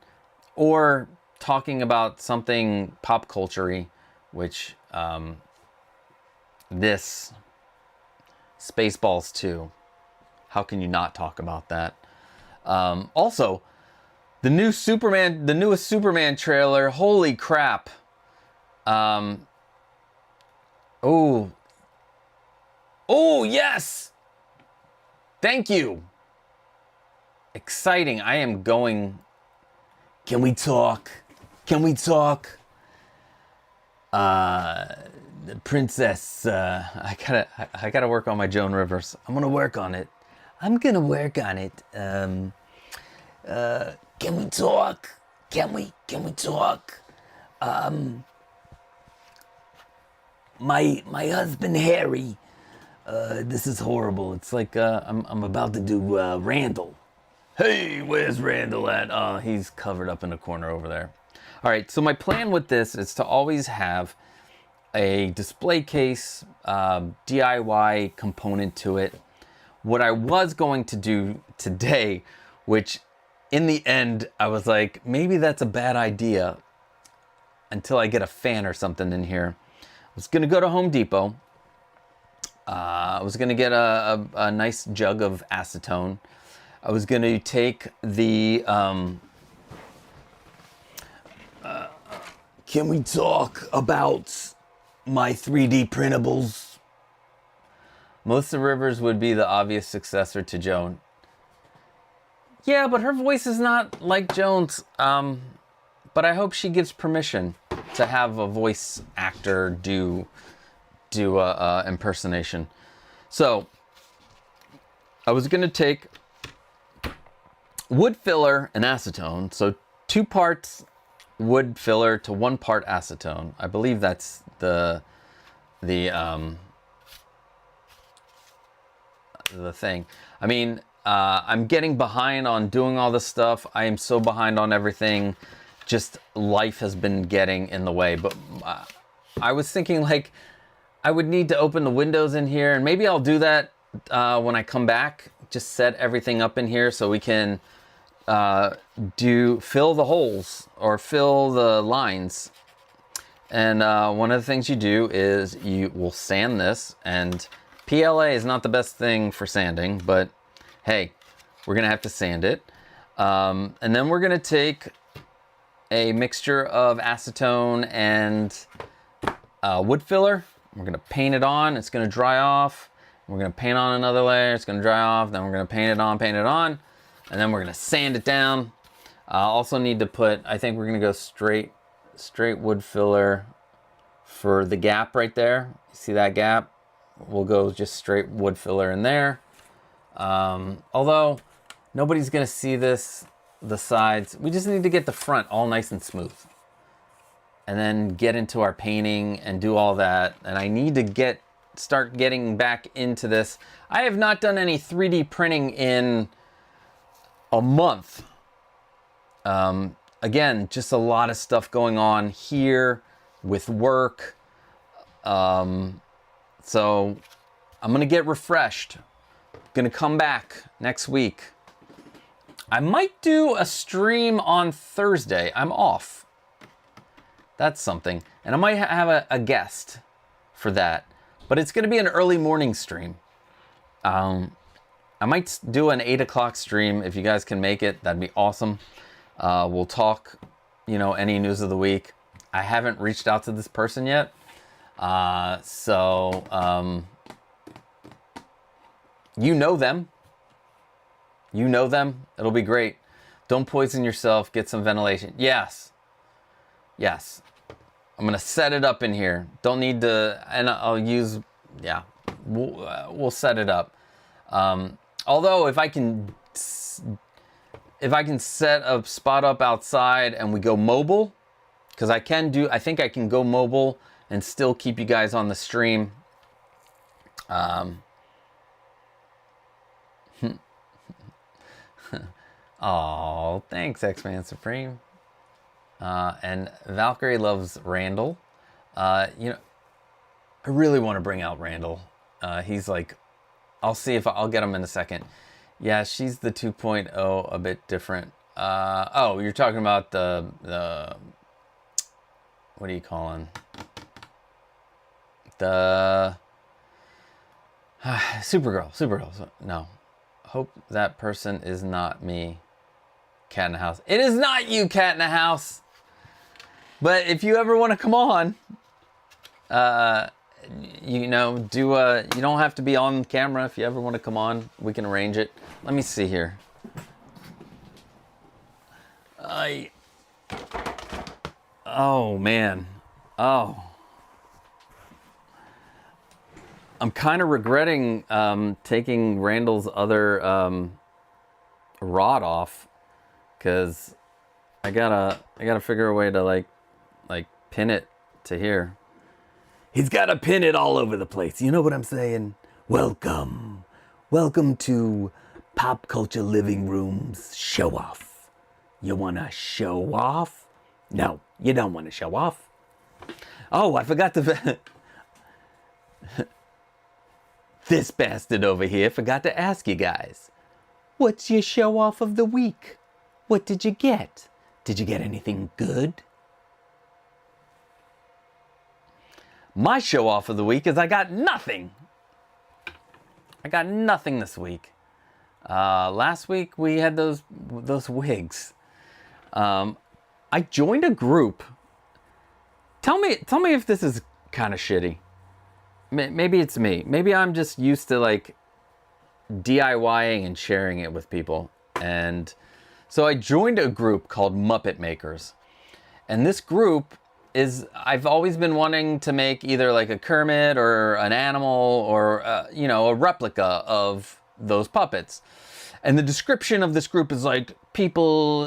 or talking about something pop culture-y, which this Spaceballs 2. How can you not talk about that? Also, the newest Superman trailer. Holy crap! Oh yes! Thank you. Exciting. I am going. Can we talk? Can we talk? The princess. I gotta work on my Joan Rivers. I'm gonna work on it. Can we talk? Can we talk? My husband Harry. This is horrible. It's like I'm about to do Randall. Hey, where's Randall at? He's covered up in the corner over there. All right, so my plan with this is to always have a display case, DIY component to it. What I was going to do today, which in the end, I was like, maybe that's a bad idea until I get a fan or something in here. I was gonna go to Home Depot. I was gonna get a nice jug of acetone. I was gonna take the, can we talk about my 3D printables? Melissa Rivers would be the obvious successor to Joan. Yeah, but her voice is not like Joan's. But I hope she gives permission to have a voice actor do a impersonation. So I was gonna take wood filler and acetone. So 2 parts wood filler to 1 part acetone. I believe that's the thing. I mean, I'm getting behind on doing all this stuff. I am so behind on everything. Just life has been getting in the way. But I was thinking like I would need to open the windows in here, and maybe I'll do that when I come back. Just set everything up in here so we can fill the holes or fill the lines. And one of the things you do is you will sand this, and PLA is not the best thing for sanding, but hey, we're gonna have to sand it. And then we're gonna take a mixture of acetone and wood filler. We're gonna paint it on, it's gonna dry off. We're gonna paint on another layer, it's gonna dry off, then we're gonna paint it on, and then we're gonna sand it down. Also need to put, I think we're gonna go straight wood filler for the gap right there. See that gap? We'll go just straight wood filler in there. Although nobody's gonna see this, the sides. We just need to get the front all nice and smooth. And then get into our painting and do all that. And I need to start getting back into this. I have not done any 3D printing in a month. Again, just a lot of stuff going on here with work. So I'm gonna get refreshed. Gonna come back next week. I might do a stream on Thursday. I'm off. That's something. And I might have a guest for that. But it's gonna be an early morning stream. I might do an 8 o'clock stream if you guys can make it. That'd be awesome. We'll talk, any news of the week. I haven't reached out to this person yet. You know them. You know them. It'll be great. Don't poison yourself. Get some ventilation. Yes. Yes. I'm going to set it up in here. Don't need to, and I'll use, yeah, we'll set it up. Although if I can set a spot up outside and we go mobile, because I think I can go mobile and still keep you guys on the stream. Oh, thanks, X-Man Supreme. And Valkyrie loves Randall. You know, I really want to bring out Randall. He's like, I'll see if I'll get him in a second. Yeah, she's the 2.0, a bit different. Oh, you're talking about the what do you call him? The Supergirl. No, hope that person is not me. Cat in the House. It is not you, Cat in the House. But if you ever want to come on, you know, you don't have to be on camera. If you ever want to come on, we can arrange it. Let me see here. Oh man. Oh. I'm kind of regretting taking Randall's other rod off, because I gotta figure a way to like pin it to here. He's gotta pin it all over the place. You know what I'm saying? Welcome to Pop Culture Living Room's show off. You wanna show off? No, you don't want to show off. Oh, I forgot to. This bastard over here forgot to ask you guys. What's your show off of the week? What did you get? Did you get anything good? My show off of the week is I got nothing. I got nothing this week. Last week we had those wigs. I joined a group. Tell me if this is kind of shitty. Maybe it's me. Maybe I'm just used to like DIYing and sharing it with people. And so I joined a group called Muppet Makers. And this group is, I've always been wanting to make either like a Kermit or an animal or, you know, a replica of those puppets. And the description of this group is like people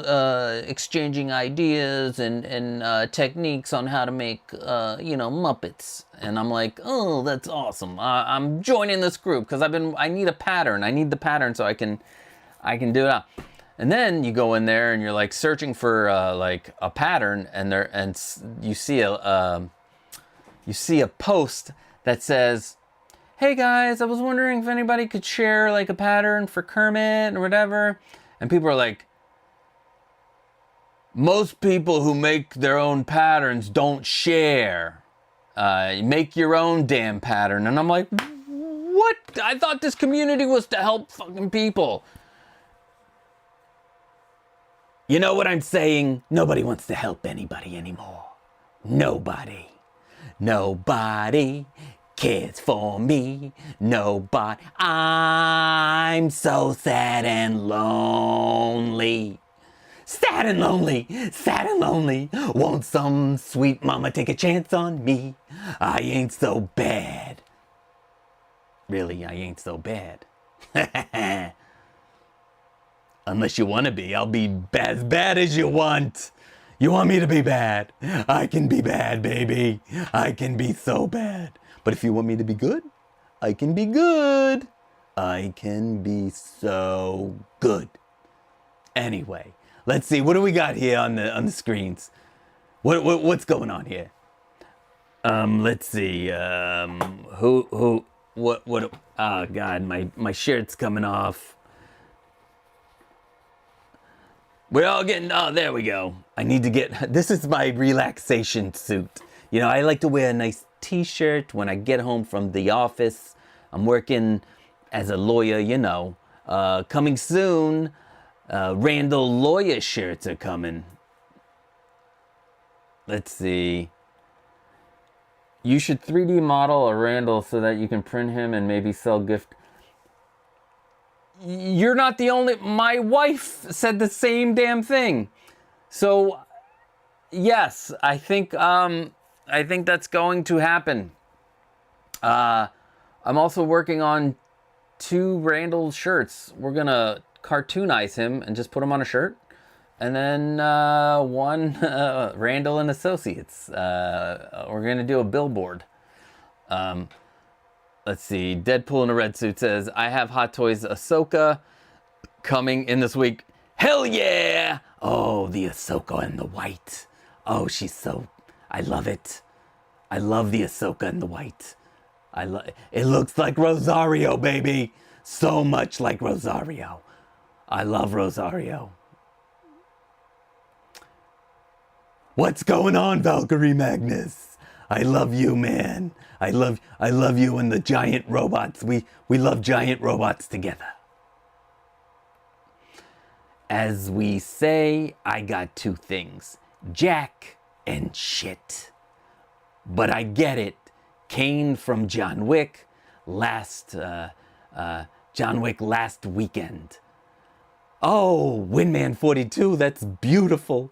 exchanging ideas and techniques on how to make, you know, Muppets. And I'm like, oh, that's awesome. I'm joining this group because I need a pattern. I need the pattern so I can do it out. And then you go in there and you're like searching for like a pattern, and you see a post that says, hey guys, I was wondering if anybody could share like a pattern for Kermit or whatever. And people are like, most people who make their own patterns don't share. Make your own damn pattern. And I'm like, what? I thought this community was to help fucking people. You know what I'm saying? Nobody wants to help anybody anymore. Nobody cares for me. Nobody. I'm so sad and lonely. Sad and lonely. Sad and lonely. Won't some sweet mama take a chance on me? I ain't so bad. Really, I ain't so bad. Unless you want to be, I'll be as bad as you want. You want me to be bad? I can be bad, baby. I can be so bad. But if you want me to be good, I can be good. I can be so good. Anyway, let's see. What do we got here on the screens? What's going on here? Let's see. What? Oh God, my shirt's coming off. We're all getting, oh, there we go. I need to get, this is my relaxation suit. You know, I like to wear a nice t-shirt when I get home from the office. I'm working as a lawyer, you know. Coming soon, Randall lawyer shirts are coming. let's see. You should 3D model a Randall so that you can print him and maybe sell gift. You're not the only. My wife said the same damn thing. So, yes, I think that's going to happen. I'm also working on 2 Randall shirts. We're gonna cartoonize him and just put him on a shirt. And then one Randall and Associates. We're gonna do a billboard. Let's see. Deadpool in a red suit says, "I have Hot Toys Ahsoka coming in this week." Hell yeah! Oh, the Ahsoka in the white. Oh, she's so. I love it. I love the Ahsoka in the white. It looks like Rosario, baby. So much like Rosario. I love Rosario. What's going on, Valkyrie Magnus? I love you, man. I love you and the giant robots. We love giant robots together. As we say, I got 2 things. Jack and shit. But I get it. Kane from John Wick last weekend. Oh, Windman 42, that's beautiful.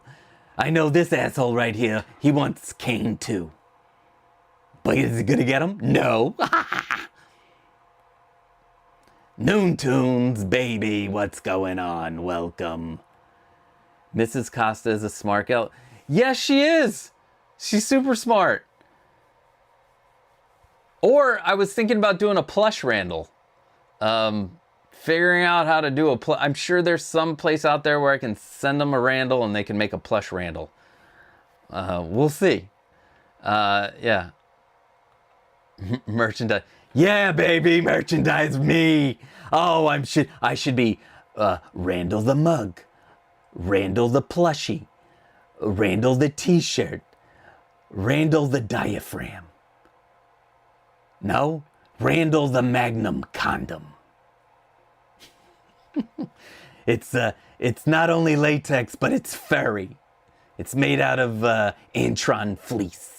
I know this asshole right here, he wants Kane too. But is he gonna get him? No. Noon Tunes, baby, what's going on? Welcome. Mrs. Costa is a smart gal. Yes, she is. She's super smart. Or I was thinking about doing a plush Randall. Figuring out how to do a plush. I'm sure there's some place out there where I can send them a Randall and they can make a plush Randall. We'll see. Yeah. Merchandise. Yeah, baby, merchandise me. Oh, I should be Randall the mug, Randall the plushie, Randall the t-shirt, Randall the diaphragm. No, Randall the Magnum condom. It's not only latex, but it's furry. It's made out of Antron fleece.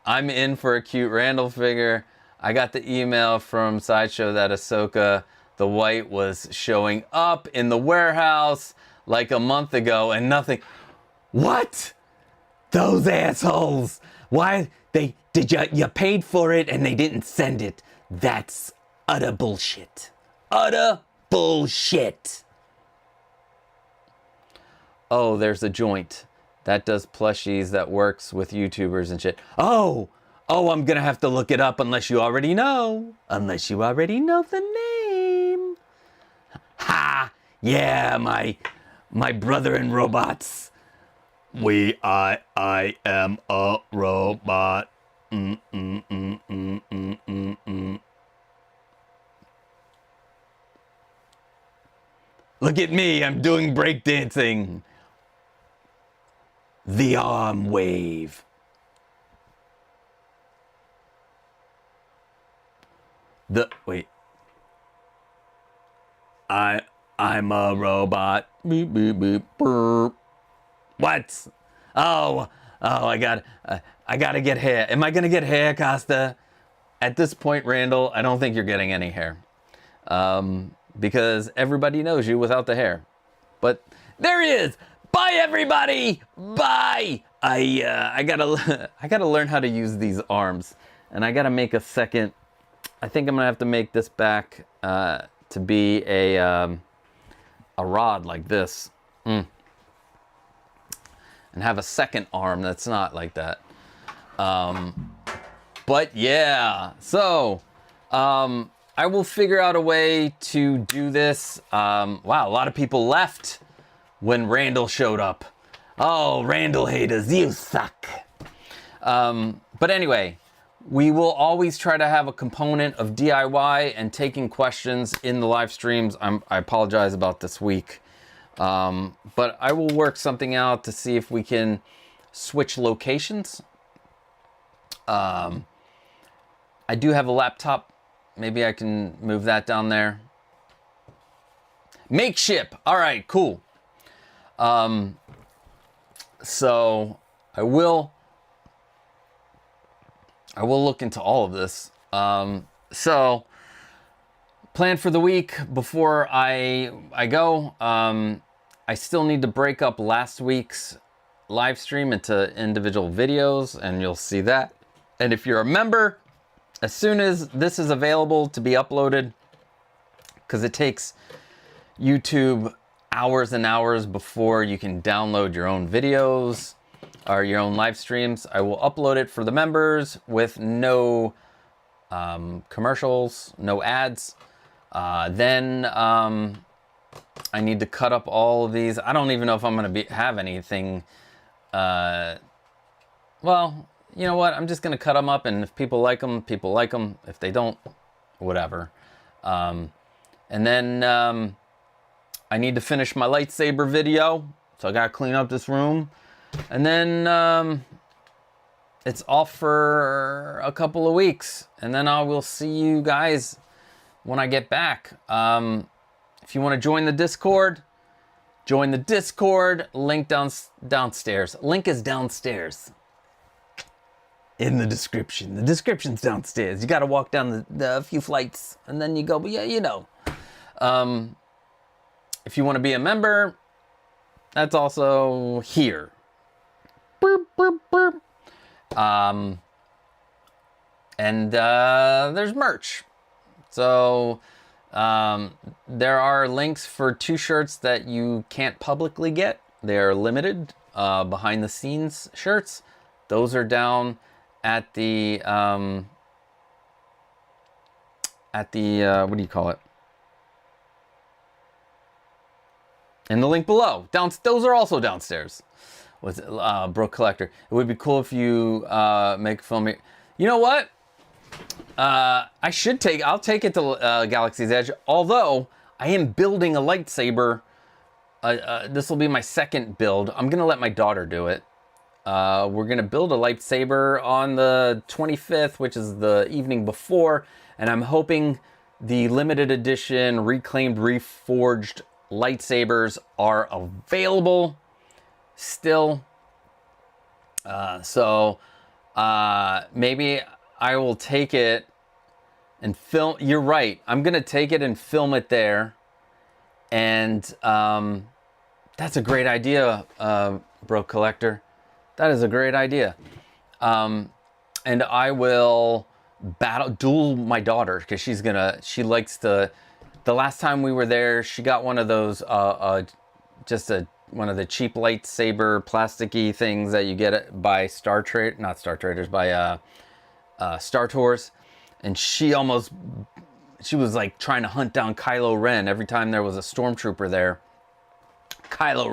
I'm in for a cute Randall figure. I got the email from Sideshow that Ahsoka the White was showing up in the warehouse like a month ago and nothing. What? Those assholes. Why you paid for it and they didn't send it. That's utter bullshit. Utter bullshit. Oh, there's a joint that does plushies that works with YouTubers and shit. Oh, I'm gonna have to look it up unless you already know. Unless you already know the name. Ha! Yeah, my brother in robots. I am a robot. Look at me, I'm doing breakdancing. The arm wave. Wait. I'm a robot. Beep, beep, beep, burp. What? Oh, I gotta get hair. Am I gonna get hair, Costa? At this point, Randall, I don't think you're getting any hair. Because everybody knows you without the hair. But there he is. Bye, everybody. Bye. I gotta learn how to use these arms, and I gotta make a second. I think I'm gonna have to make this back to be a rod like this, and have a second arm that's not like that. But yeah, so I will figure out a way to do this. Wow, a lot of people left when Randall showed up. Oh, Randall haters, you suck. But anyway, we will always try to have a component of DIY and taking questions in the live streams. I apologize about this week. But I will work something out to see if we can switch locations. I do have a laptop. Maybe I can move that down there. Make ship. All right, cool. So I will look into all of this. So plan for the week before I go. I still need to break up last week's live stream into individual videos, and you'll see that. And if you're a member, as soon as this is available to be uploaded, because it takes YouTube hours and hours before you can download your own videos or your own live streams, I will upload it for the members with no commercials, no ads. Then I need to cut up all of these. I don't even know if I'm going to have anything. Well, you know what? I'm just going to cut them up, and if people like them, people like them. If they don't, whatever. And then I need to finish my lightsaber video, so I got to clean up this room. And then it's off for a couple of weeks, and then I will see you guys when I get back. If you want to join the Discord, join the Discord. Link downstairs. Link is downstairs in the description. The description's downstairs. You got to walk down the few flights, and then you go. But yeah, you know. If you want to be a member, that's also here. Boop, boop, boop. And there's merch. So there are links for 2 shirts that you can't publicly get. They are limited behind the scenes shirts. Those are down at the what do you call it? In the link below. Those are also downstairs. Was it Brooke Collector? It would be cool if you make a film. You know what? I'll take it to Galaxy's Edge. Although I am building a lightsaber. This will be my second build. I'm gonna let my daughter do it. We're gonna build a lightsaber on the 25th, which is the evening before, and I'm hoping the limited edition reclaimed, reforged lightsabers are available still. So maybe I will take it and film. You're right. I'm gonna take it and film it there, and that's a great idea, Bro Collector. That is a great idea. And I will duel my daughter, because she likes to. The last time we were there, she got one of those, one of the cheap lightsaber plasticky things that you get by Star Tours, and she was like trying to hunt down Kylo Ren every time there was a stormtrooper there. Kylo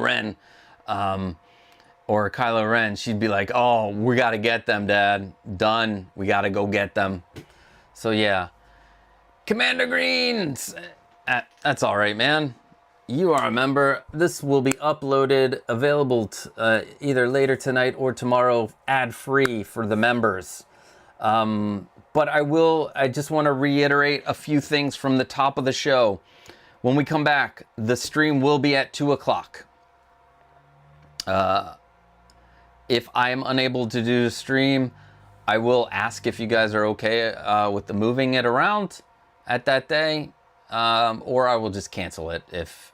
Ren, she'd be like, "Oh, we gotta get them, Dad. Done. We gotta go get them." So yeah, Commander Greens. That's all right, man. You are a member. This will be uploaded, available either later tonight or tomorrow, ad-free for the members. But I just want to reiterate a few things from the top of the show. When we come back, the stream will be at 2 o'clock. If I am unable to do the stream, I will ask if you guys are okay with the moving it around at that day. Or I will just cancel it if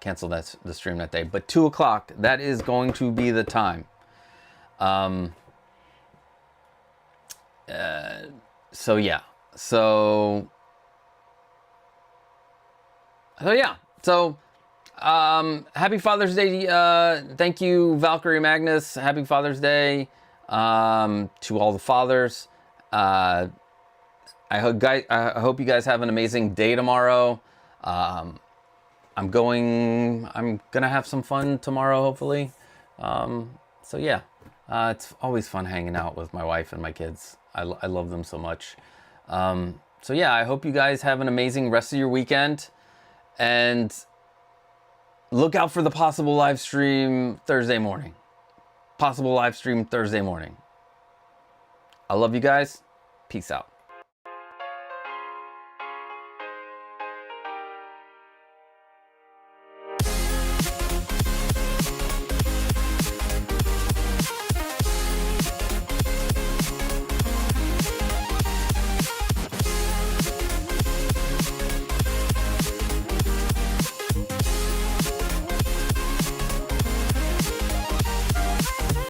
cancel the stream that day. But 2 o'clock, that is going to be the time. So yeah. So yeah. So happy Father's Day. Thank you, Valkyrie Magnus. Happy Father's Day to all the fathers. I hope you guys have an amazing day tomorrow. I'm gonna have some fun tomorrow, hopefully. So yeah, it's always fun hanging out with my wife and my kids. I love them so much. So yeah, I hope you guys have an amazing rest of your weekend, and look out for the possible live stream Thursday morning. I love you guys. Peace out.